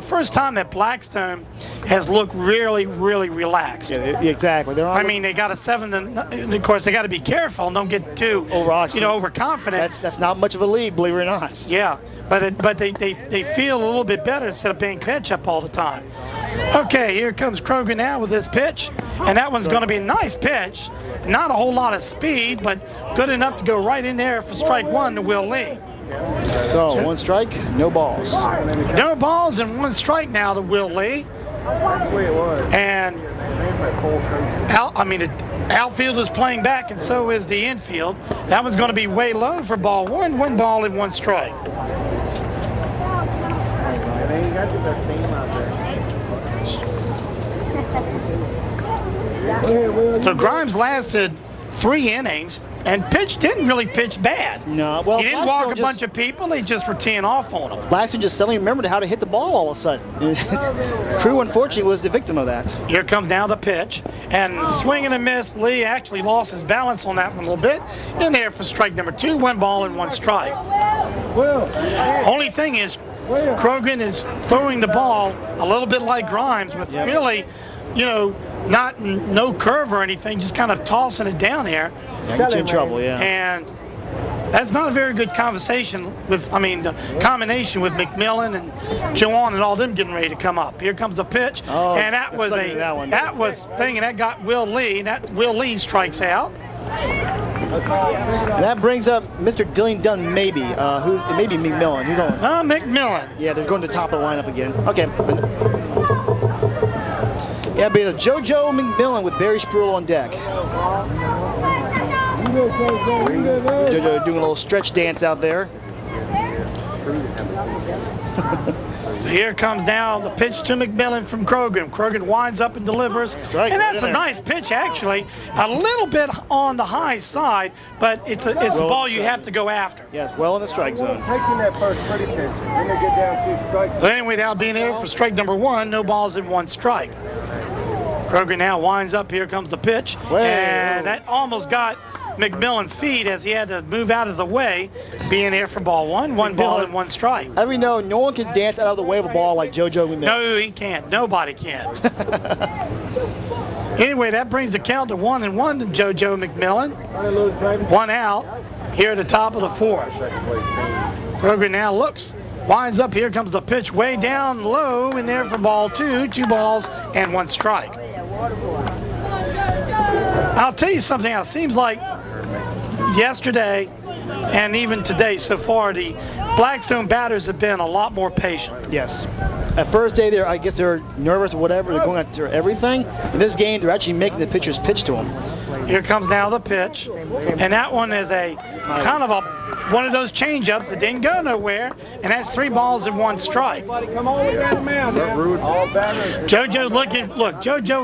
first time that Blackstone has looked really, really relaxed. Yeah, exactly. They're I mean, they got a 7, and of course, they got to be careful and don't get too, overconfident. That's not much of a lead, believe it or not. Yeah, but they feel a little bit better instead of playing catch-up all the time. Okay, here comes Krogan now with this pitch, and that one's going to be a nice pitch. Not a whole lot of speed, but good enough to go right in there for strike 1 to Will Lee. So, 1 strike, no balls. No balls and 1 strike now to Will Lee. And the outfield is playing back, and so is the infield. That one's going to be way low for ball 1. 1 ball and 1 strike. So Grimes lasted 3 innings and didn't really pitch bad. No, well, he didn't walk a bunch of people. They just were teeing off on him. Blackstone just suddenly remembered how to hit the ball all of a sudden. Crewe, unfortunately, was the victim of that. Here comes now the pitch, and swing and a miss. Lee actually lost his balance on that one a little bit. In there for strike number 2, 1 ball and 1 strike. Only thing is, Krogan is throwing the ball a little bit like Grimes with really, no curve or anything, just kind of tossing it down here. Yeah, get you in trouble, yeah. And that's not a very good combination with McMillan and Joan and all them getting ready to come up. Here comes the pitch, and that got Will Lee, and that Will Lee strikes out. That brings up Mr. Dillian Dunn, maybe. It may be McMillan. Who's on? McMillan. Yeah, they're going to the top of the lineup again. Okay. Yeah, it'll be the JoJo McMillan with Barry Spruill on deck. JoJo doing a little stretch dance out there. So here comes now the pitch to McMillan from Krogan. Krogan winds up and delivers. And that's a nice pitch, actually. A little bit on the high side, but it's a ball you have to go after. Yes, well in the strike zone. Taking that first pretty pitch. Then they get down 2 strikes. So anyway, that'll be in there for strike number 1. No balls in 1 strike. Krogan now winds up. Here comes the pitch. And that almost got McMillan's feet as he had to move out of the way, being there for ball 1. 1 ball and 1 strike. As we know, no one can dance out of the way of a ball like JoJo McMillan. No, he can't. Nobody can. Anyway, that brings the count to 1-1 to JoJo McMillan. 1 out here at the top of the 4th. Krogan now winds up. Here comes the pitch way down low in there for ball 2. 2 balls and 1 strike. I'll tell you something else. Seems like yesterday and even today so far, the Blackstone batters have been a lot more patient. Yes. At first day, I guess they're nervous or whatever. They're going after everything. In this game, they're actually making the pitchers pitch to them. Here comes now the pitch. And that one is a kind of one of those change-ups that didn't go nowhere, and that's 3 balls and 1 strike. JoJo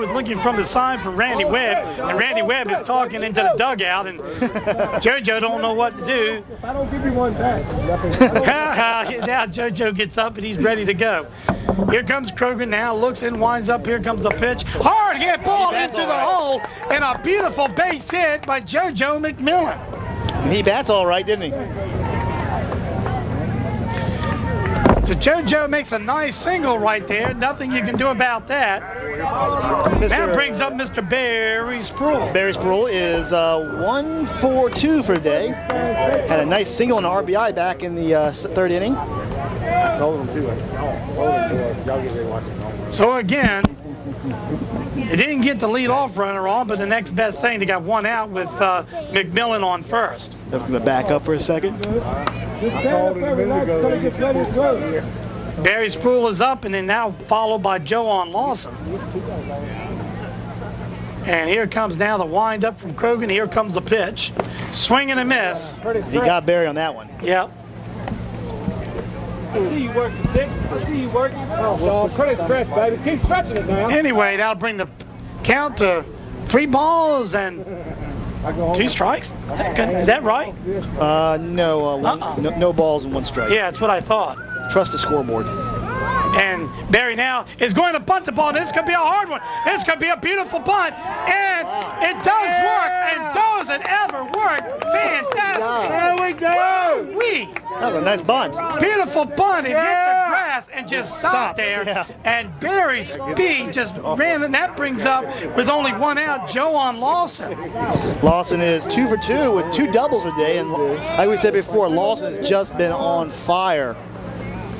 is looking from the side from Randy Webb, and Randy Webb is talking into the dugout, and JoJo don't know what to do. If I don't give you 1 back, now JoJo gets up and he's ready to go. Here comes Krogan now, looks in, winds up. Here comes the pitch. Hard hit ball into the hole, and a beautiful base hit by JoJo McMillan. He bats all right, didn't he? So JoJo makes a nice single right there. Nothing you can do about that. That brings up Mr. Barry Spruill. Barry Spruill is 1-for-2 for the day. Had a nice single and RBI back in the 3rd inning. So again, they didn't get the lead-off runner on, but the next best thing, they got 1 out with McMillan on first. I'm going to back up for a second. Barry Spruill is up, and then now followed by Joan Lawson. And here comes now the wind-up from Krogan. Here comes the pitch. Swing and a miss. He got Barry on that one. Yep. see you working 6. I see you working. Oh, so pretty stretch, baby. Keep stretching it now. Anyway, that'll bring the count to 3 balls and 2 strikes. Is that right? No balls and 1 strike. Yeah, that's what I thought. Trust the scoreboard. And Barry now is going to bunt the ball. This could be a hard one. This could be a beautiful bunt. And it does work. And does it ever work? Fantastic. There we go. That was a nice bunt. Beautiful bunt. It hit the grass and just stopped there. Yeah. And Barry's speed just ran. And that brings up, with only 1 out, Joan Lawson. Lawson is 2 for 2 with 2 doubles today. And like we said before, Lawson has just been on fire.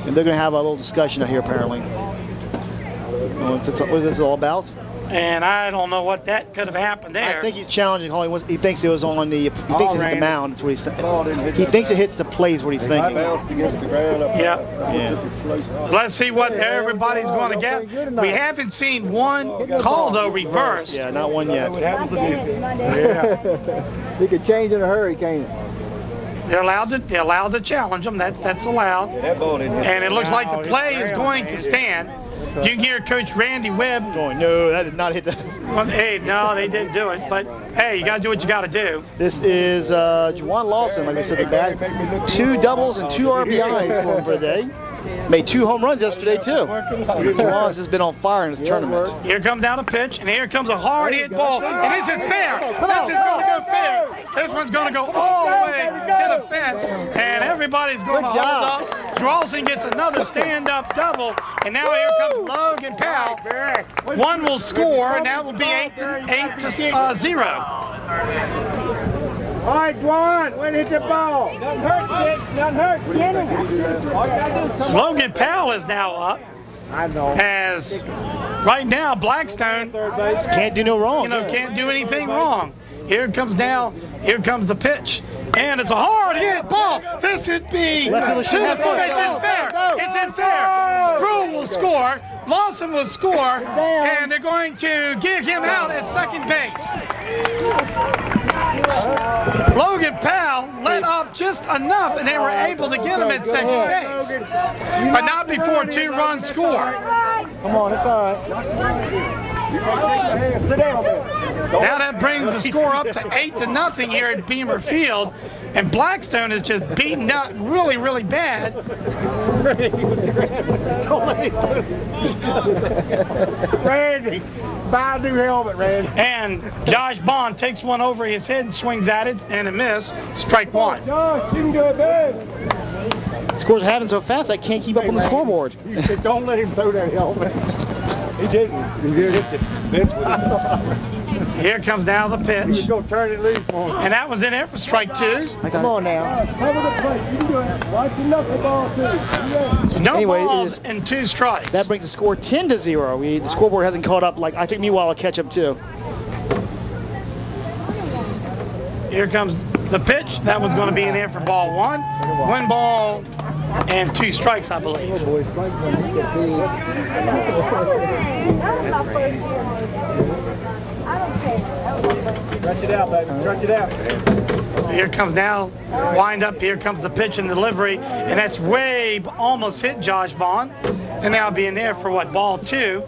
And they're going to have a little discussion out here, apparently. What is this all about? And I don't know what that could have happened there. I think he's challenging Holly. He thinks it was on the. He thinks it hit the mound. That's what he's thinking. He thinks it hits the plate. Is what he's thinking. Yeah. Let's see what everybody's going to get. We haven't seen one call though reverse. Yeah, not one yet. He could change in a hurry, can't he? They're allowed to challenge them. That's allowed. And it looks like the play is going to stand. You can hear Coach Randy Webb going, no, that did not hit the. Well, hey, no, they didn't do it. But hey, you got to do what you got to do. This is Juwan Lawson, like we said, the bat. 2 doubles and 2 RBIs for him for the day. Made 2 home runs yesterday too. Juwan's just been on fire in this tournament. Here comes down a pitch, and here comes a hard hit ball. And this is fair. This is going to go fair. This one's going to go all the way to the fence, and everybody's going to hold up. Drawson gets another stand-up double, and now here comes Logan Powell. One will score, and that will be 8-0. All right, Dwan, when hit the ball. Nothing hurt, kid. Nothing hurt. So Logan Powell is now up. I know. As right now, Blackstone can't do no wrong. Can't do anything wrong. Here comes the pitch. And it's a hard hit ball. This should be to the first. It's in fair. Crewe will score. Lawson will score. And they're going to give him out at second base. Logan Powell let up just enough, and they were able to get him at second base. But not before 2 runs score. Come on, it's all right. Sit down there. Now that brings the score up to 8-0 here at Beamer Field, and Blackstone is just beaten up really, really bad. Randy, buy a new helmet, Randy. And Josh Bond takes one over his head and swings at it, and a miss. Strike 1. Josh, you can do it, babe. Scores are happening so fast I can't keep up on the scoreboard. Don't let him throw that helmet. He didn't. He did hit the bench with it. Here comes now the pitch. He's going to turn it loose for him. And that was in there for strike 2. Come on now. Cover the plate. You can do it. Watch your knuckleball, too. So no balls and 2 strikes. That brings the score 10-0. The scoreboard hasn't caught up. Like, it took me a while to catch up, too. Here comes the pitch. That one's going to be in there for ball 1. 1 ball and 2 strikes, I believe. Stretch it out, baby. Stretch it out. So here comes now, wind up, here comes the pitch and delivery, and that's way almost hit Josh Bond. And now be in there for what, ball 2?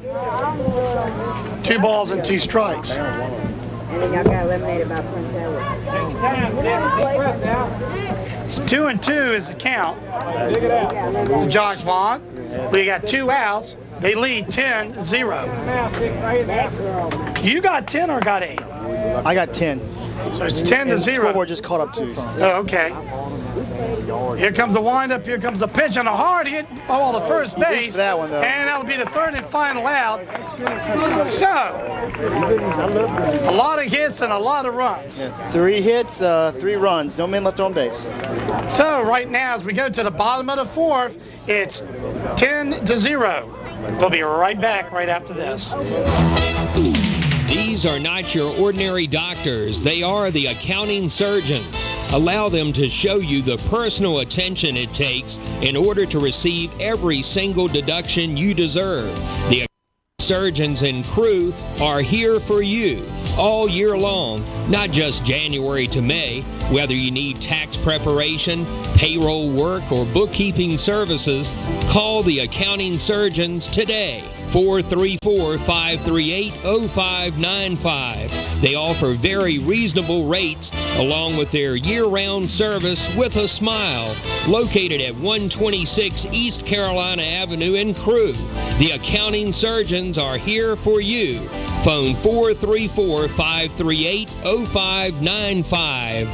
2 balls and 2 strikes. And then y'all got eliminated by Prince Edward. So 2-2 is the count. Josh Vaughn. We got 2 outs. They lead 10-0. You got 10 or got 8? I got 10. So it's 10-0. The scoreboard just caught up to. Oh, okay. Here comes the windup. Here comes the pitch and a hard hit ball to first base. That one, though. And that'll be the 3rd and final out. So, a lot of hits and a lot of runs. Yeah, 3 hits, 3 runs. No men left on base. So, right now, as we go to the bottom of the 4th, it's 10-0. We'll be right back right after this. These are not your ordinary doctors. They are the accounting surgeons. Allow them to show you the personal attention it takes in order to receive every single deduction you deserve. The surgeons in Crewe are here for you. all year long, not just January to May. Whether you need tax preparation, payroll work, or bookkeeping services, call the accounting surgeons today. 434-538-0595. They offer very reasonable rates along with their year-round service with a smile. Located at 126 East Carolina Avenue in Crewe. The accounting surgeons are here for you. Phone 434-538-0595.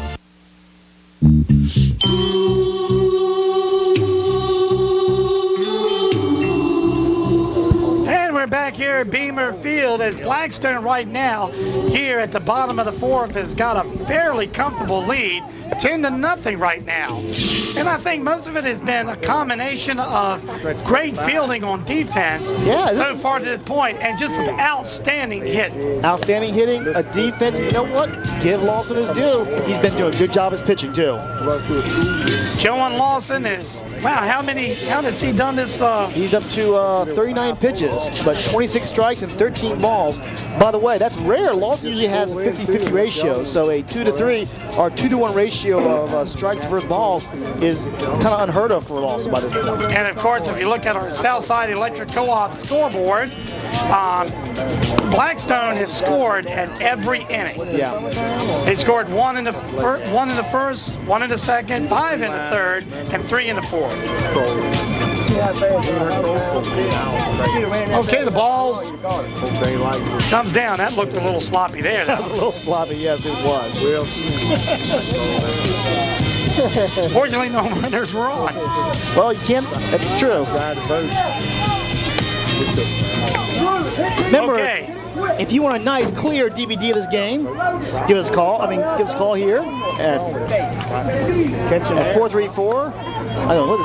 We're back here at Beamer Field as Blackstone right now here at the bottom of the fourth has got a fairly comfortable lead, 10-0 right now. And I think most of it has been a combination of great fielding on defense so far to this point and just some outstanding hitting. Outstanding hitting, a defense. You know what? Give Lawson his due. He's been doing a good job as pitching too. Joan Lawson is, wow, how has he done this? He's up to 39 pitches, but 26 strikes and 13 balls. By the way, that's rare. Lawson usually has a 50-50 ratio, so a 2-to-3 or 2-to-1 ratio of strikes versus balls is kind of unheard of for Lawson by this point. And of course, if you look at our Southside Electric Co-op scoreboard, Blackstone has scored at every inning. Yeah. They scored one in the first, one in the second, 5 in the third, and 3 in the fourth. Okay, the ball comes down. That looked a little sloppy there. That was a little sloppy, yes, it was. Fortunately, no runners were on. Well, you can't, that's true. Remember, if you want a nice, clear DVD of this game, give us a call. Give us a call here at 434. I don't know,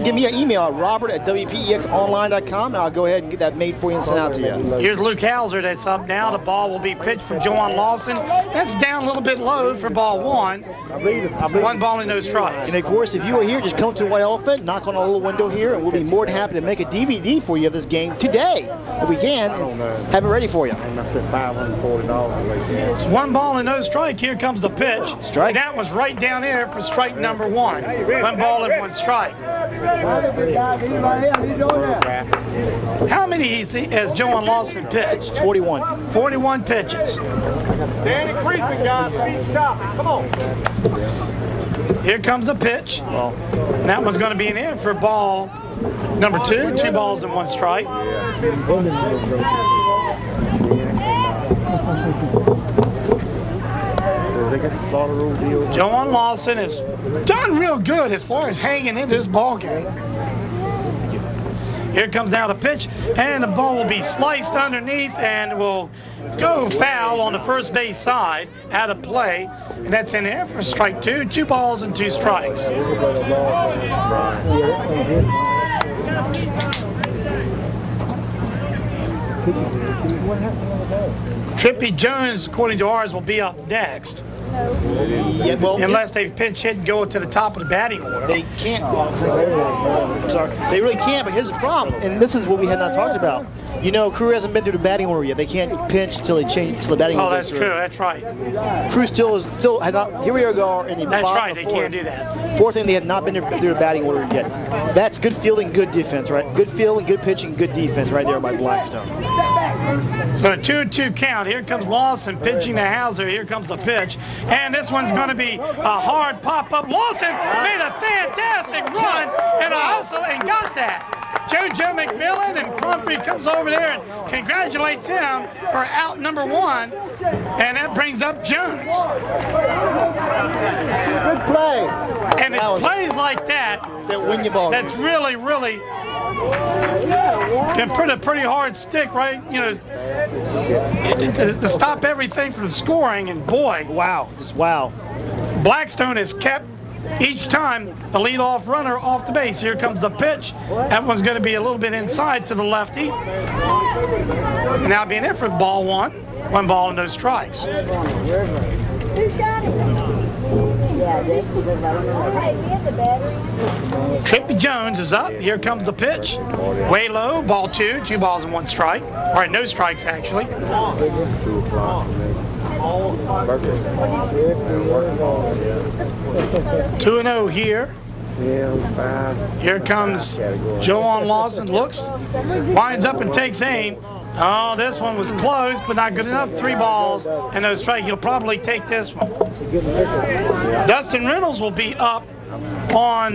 give me an email at robert@wpexonline.com, and I'll go ahead and get that made for you and sent out to you. Here's Luke Hauser that's up now. The ball will be pitched from Joan Lawson. That's down a little bit low for ball one. 1 ball and no strikes. And of course, if you are here, just come to White Elephant, knock on a little window here, and we'll be more than happy to make a DVD for you of this game today, if we can, and have it ready for you. It's 1 ball and no strike. Here comes the pitch. Strike. And that was right down there for strike number 1. 1 ball and 1 strike. How many has Joan Lawson pitched? 41. 41 pitches. Danny Creeping, guys. Stop. Come on. Here comes the pitch. And that one's going to be in there for ball number 2. 2 balls and 1 strike. Joan Lawson has done real good as far as hanging in this ball game. Here comes now the pitch, and the ball will be sliced underneath and will go foul on the first base side, out of play, and that's in there for strike 2. 2 balls and 2 strikes. Trippy Jones, according to ours, will be up next. Yeah, well, unless they pinch hit and go to the top of the batting order. They can't. I'm sorry. They really can't, but here's the problem. And this is what we had not talked about. You know, Crewe hasn't been through the batting order yet. They can't pinch until they change to the batting order. Oh, that's true. That's right. Crewe still has not. Here we are in the That's bottom right. of they fourth. Can't do that. Fourth inning, they have not been through the batting order yet. That's good fielding, good defense, right? Good fielding, good pitching, good defense, right there by Blackstone. So a 2-2 count. Here comes Lawson pitching to Hauser. Here comes the pitch. And this one's going to be a hard pop-up. Lawson made a fantastic run and a hustle and got that. Joe McMillan, and Pumphrey comes over there and congratulates him for out number 1. And that brings up Jones. Good play. And it's plays like that that win you ball. That's really, really can put a pretty hard stick, right? You know, to stop everything from scoring. And boy, wow. Blackstone has kept each time the leadoff runner off the base. Here comes the pitch. That one's going to be a little bit inside to the lefty. And now being in for ball 1. 1 ball and no strikes. Who shot him? Trippy Jones is up. Here comes the pitch. Way low. Ball 2. 2 balls and 1 strike. All right, no strikes actually. 2-0 here. Here comes Joan Lawson. Looks, winds up and takes aim. Oh, this one was close, but not good enough. 3 balls and no strike. He'll probably take this one. Dustin Reynolds will be up on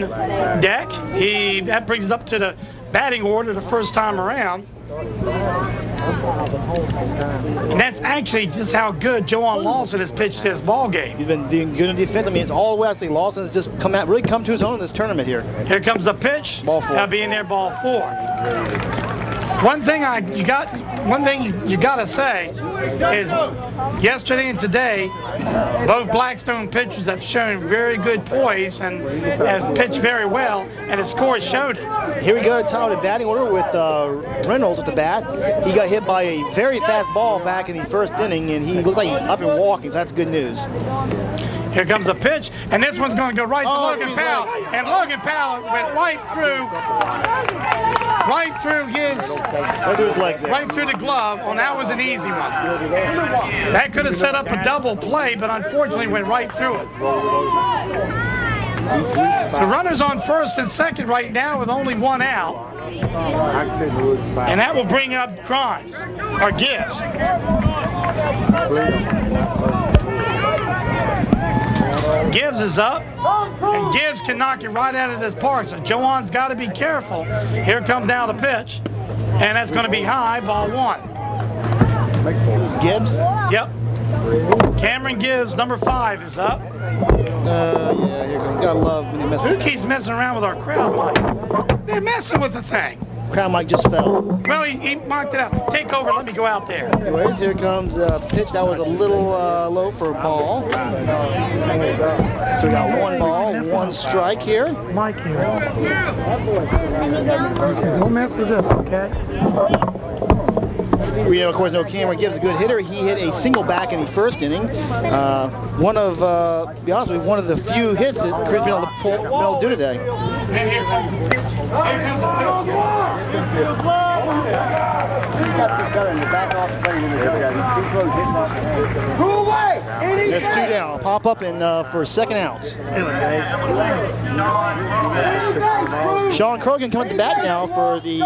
deck. That brings it up to the batting order the first time around. And that's actually just how good Joan Lawson has pitched this ball game. He's been doing good in defense. I mean, it's all the way. I think Lawson has just really come to his own in this tournament here. Here comes the pitch. Ball 4. That'll be in there, ball 4. One thing you got to say is yesterday and today, both Blackstone pitchers have shown very good poise and have pitched very well, and the scores showed it. Here we go to top of the batting order with Reynolds at the bat. He got hit by a very fast ball back in the first inning, and he looks like he's up and walking, so that's good news. Here comes the pitch, and this one's going to go right to Logan Powell. And Logan Powell went right through his legs, right through the glove. Well, that was an easy one. That could have set up a double play, but unfortunately went right through it. The runner's on first and second right now with only 1 out. And that will bring up Grimes, or Gibbs. Gibbs is up, and Gibbs can knock it right out of this park, so Joan's got to be careful. Here comes now the pitch, and that's going to be high, ball 1. This is Gibbs? Yep. Cameron Gibbs, number 5, is up. Yeah, here comes. Gotta love when you mess Who with keeps messing around with our crowd mic? They're messing with the thing. Crowd mic just fell. Well, he marked it out. Take over, let me go out there. Anyways, here comes a pitch that was a little low for a ball. So we got 1 ball, 1 strike here. Mike here. Don't mess with this, okay? We, of course, know Cameron Gibbs is a good hitter. He hit a single back in the first inning. To be honest with you, one of the few hits that Crewe's been able to do today. That's 2 down. Pop up and for 2nd out. Sean Krogan coming to bat now for the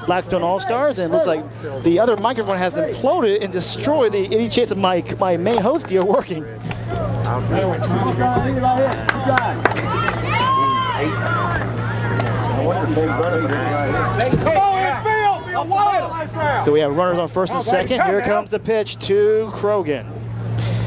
Blackstone All-Stars, and it looks like the other microphone has imploded and destroyed any chance of my main host here working. So we have runners on first and second. Here comes the pitch to Krogan.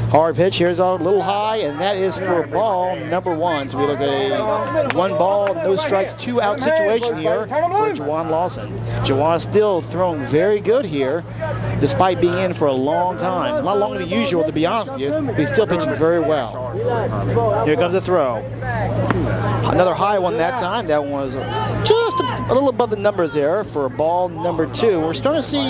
Hard pitch. Here's a little high, and that is for ball number 1. So we look at a 1 ball, no strikes, 2 out situation here for Joan Lawson. Joan still throwing very good here, despite being in for a long time. Not longer than usual, to be honest with you, but he's still pitching very well. Here comes the throw. Another high one that time. That one was just a little above the numbers there for ball number 2. We're starting to see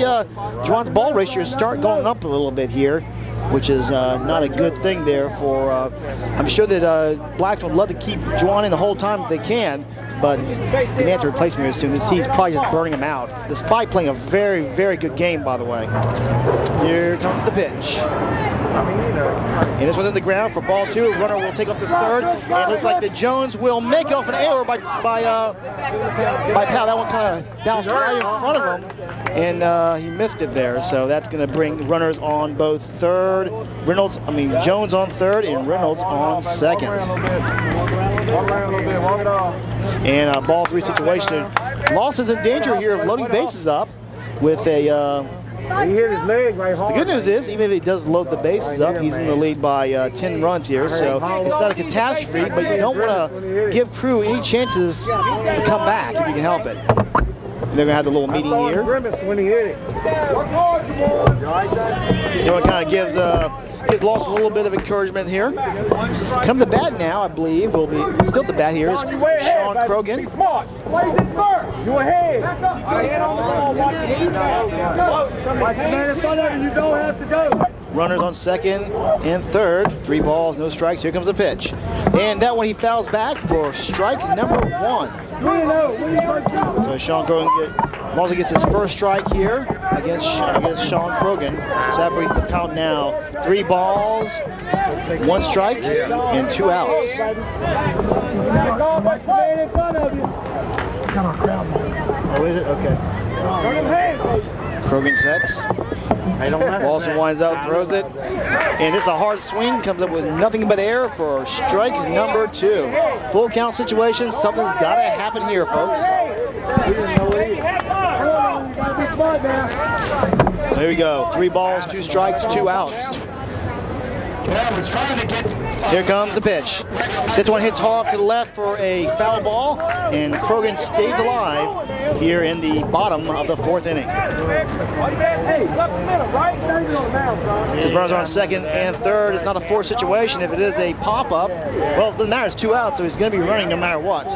Joan's ball ratio start going up a little bit here, which is not a good thing there for, I'm sure that Blackstone would love to keep Joan in the whole time if they can, but they may have to replace him as soon as he's probably just burning him out, despite playing a very, very good game, by the way. Here comes the pitch. And this one's in the ground for ball 2. Runner will take off the third, and it looks like the Jones will make it off an error by Powell. That one kind of bounced right in front of him, and he missed it there. So that's going to bring runners on both third. Jones on third and Reynolds on second. And a ball 3 situation. Lawson's in danger here of loading bases up with a. He hit his leg right hard. The good news is, even if he does load the bases up, he's in the lead by 10 runs here, so it's not a catastrophe, but you don't want to give Crewe any chances to come back if you can help it. They're going to have the little meeting here. When he hit it. It kind of gives Lawson a little bit of encouragement here. Come to bat now, I believe, will be still the bat here is Sean Krogan. You ahead. Watch the man in front of you. You don't have to go. Runners on second and third. 3 balls, no strikes. Here comes the pitch. And that one he fouls back for strike number 1. So Sean Krogan also gets his first strike here against Sean Krogan. So that brings the count now 3 balls, 1 strike, and 2 outs. Oh, is it? Okay. Krogan sets. Lawson winds up, throws it, and it's a hard swing, comes up with nothing but air for strike number 2. Full count situation, something's got to happen here, folks. So here we go, 3 balls, 2 strikes, 2 outs. Here comes the pitch. This one hits hard to the left for a foul ball, and Krogan stays alive here in the bottom of the 4th inning. Since runners are on 2nd and 3rd, it's not a forced situation. If it is a pop-up, well, it doesn't matter. It's 2 outs, so he's going to be running no matter what.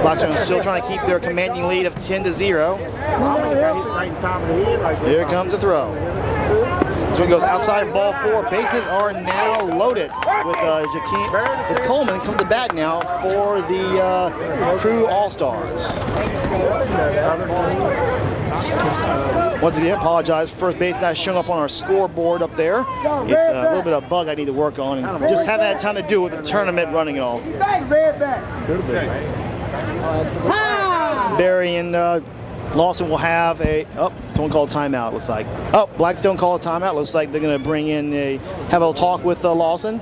Blackstone is still trying to keep their commanding lead of 10-0. Here comes the throw. This one goes outside, ball 4. Bases are now loaded with Coleman come to bat now for the Crewe All-Stars. Once again, apologize. First base not showing up on our scoreboard up there. It's a little bit of a bug I need to work on, and just haven't had time to do with the tournament running and all. Barry and Lawson will have someone called timeout, looks like. Blackstone called a timeout. Looks like they're going to bring in have a little talk with Lawson.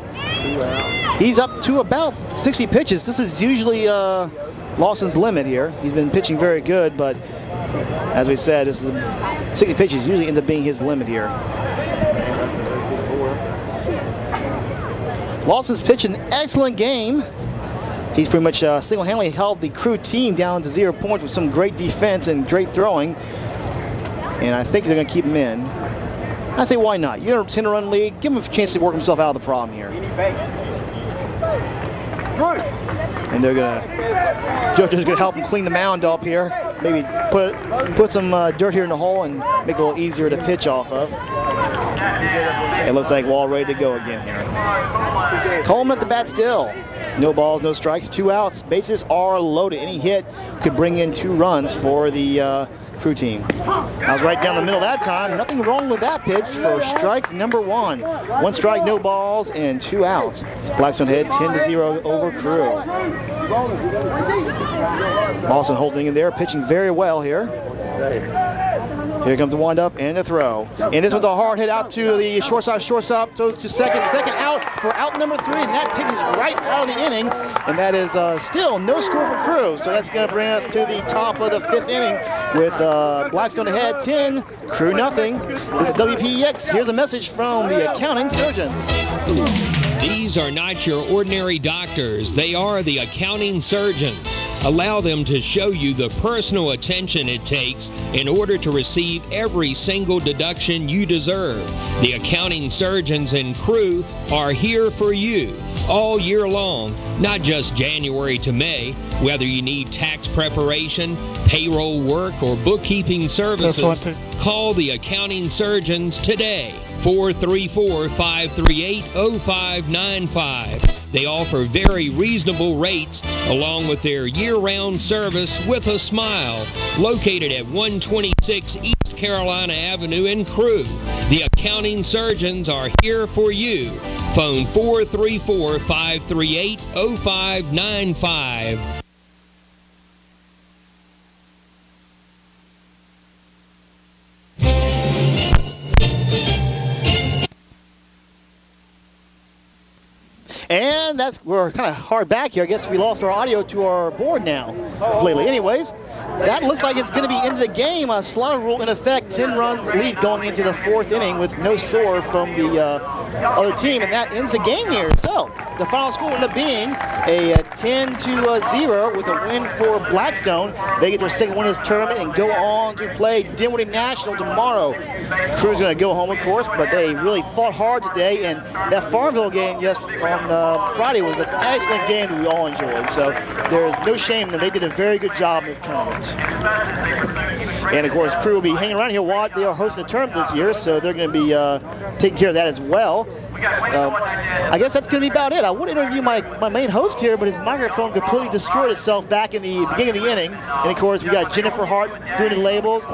He's up to about 60 pitches. This is usually Lawson's limit here. He's been pitching very good, but as we said, this is 60 pitches usually ends up being his limit here. Lawson's pitched an excellent game. He's pretty much single-handedly held the Crewe team down to 0 points with some great defense and great throwing. And I think they're going to keep him in. I say, why not? You're in a 10-run league. Give him a chance to work himself out of the problem here. And they're going to, JoJo's going to help him clean the mound up here. Maybe put some dirt here in the hole and make it a little easier to pitch off of. It looks like we're all ready to go again here. Coleman at the bat still. No balls, no strikes, 2 outs. Bases are loaded. Any hit could bring in 2 runs for the Crewe team. I was right down the middle that time. Nothing wrong with that pitch for strike number 1. 1 strike, no balls, and 2 outs. Blackstone head 10-0 over Crewe. Lawson holding in there, pitching very well here. Here comes the wind-up and the throw. And this one's a hard hit out to the shortstop. Shortstop throws to second out for out number 3, and that takes us right out of the inning. And that is still no score for Crewe. So that's going to bring us to the top of the 5th inning with Blackstone ahead 10, Crewe nothing. This is WPEX. Here's a message from the accounting surgeons. These are not your ordinary doctors. They are the accounting surgeons. Allow them to show you the personal attention it takes in order to receive every single deduction you deserve. The accounting surgeons in Crewe are here for you all year long, not just January to May. Whether you need tax preparation, payroll work, or bookkeeping services, call the accounting surgeons today. 434-538-0595. They offer very reasonable rates along with their year-round service with a smile. Located at 126 East Carolina Avenue in Crewe. The accounting surgeons are here for you. Phone 434-538-0595. And we're kind of hard back here. I guess we lost our audio to our board now lately. Anyways, that looks like it's going to be into the game. A slaughter rule in effect, 10-run lead going into the 4th inning with no score from the other team, and that ends the game here. So the final score ended up being a 10-0 with a win for Blackstone. They get their 2nd win of this tournament and go on to play Dinwiddie National tomorrow. Crewe's going to go home, of course, but they really fought hard today, and that Farmville game on Friday was an excellent game that we all enjoyed. So there's no shame that they did a very good job in this tournament. And of course, Crewe will be hanging around here while they are hosting a tournament this year, so they're going to be taking care of that as well. I guess that's going to be about it. I would interview my main host here, but his microphone completely destroyed itself back in the beginning of the inning. And of course, we got Jennifer Hart doing the labels. We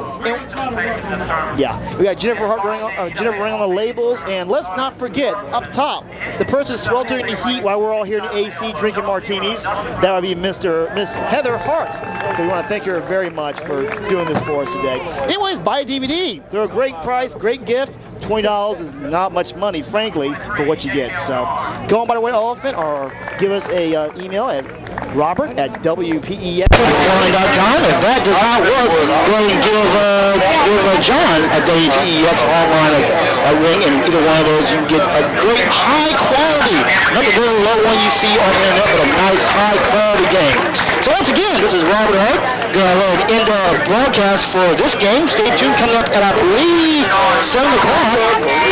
got Jennifer Hart running on the labels. And let's not forget, up top, the person sweltering in the heat while we're all here in the AC drinking martinis, that would be Miss Heather Hart. So we want to thank her very much for doing this for us today. Anyways, buy a DVD. They're a great price, great gift. $20 is not much money, frankly, for what you get. So go on by the way Elephant or give us a email at robert@wpexonline.com. If that does not work, go and give John at WPEX Online a ring, and either one of those you can get a great high quality, not the very low one you see on the internet, but a nice high quality game. So once again, this is Robert Hart. Going to end our broadcast for this game. Stay tuned. Coming up at, I believe, 7 o'clock,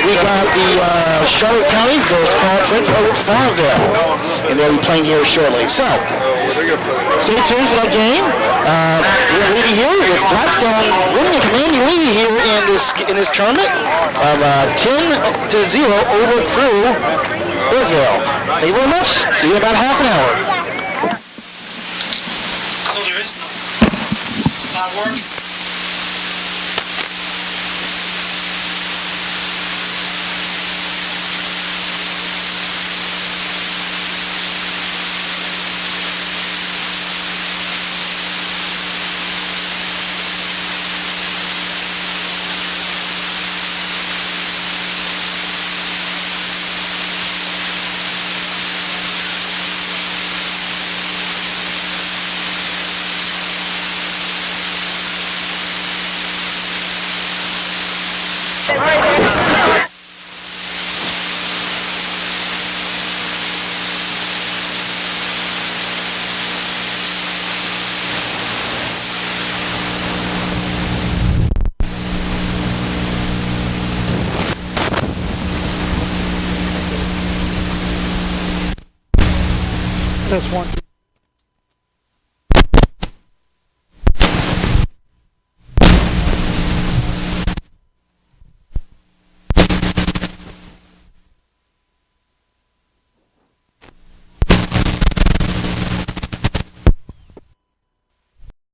we got the Charlotte County versus Paul Prince over Farmville. And they'll be playing here shortly. So, stay tuned for that game. We're leading here with Blackstone winning a commanding lead here in this tournament of 10-0 over Crewe, Burkeville. Thank you very much. See you in about half an hour. Not working. This one.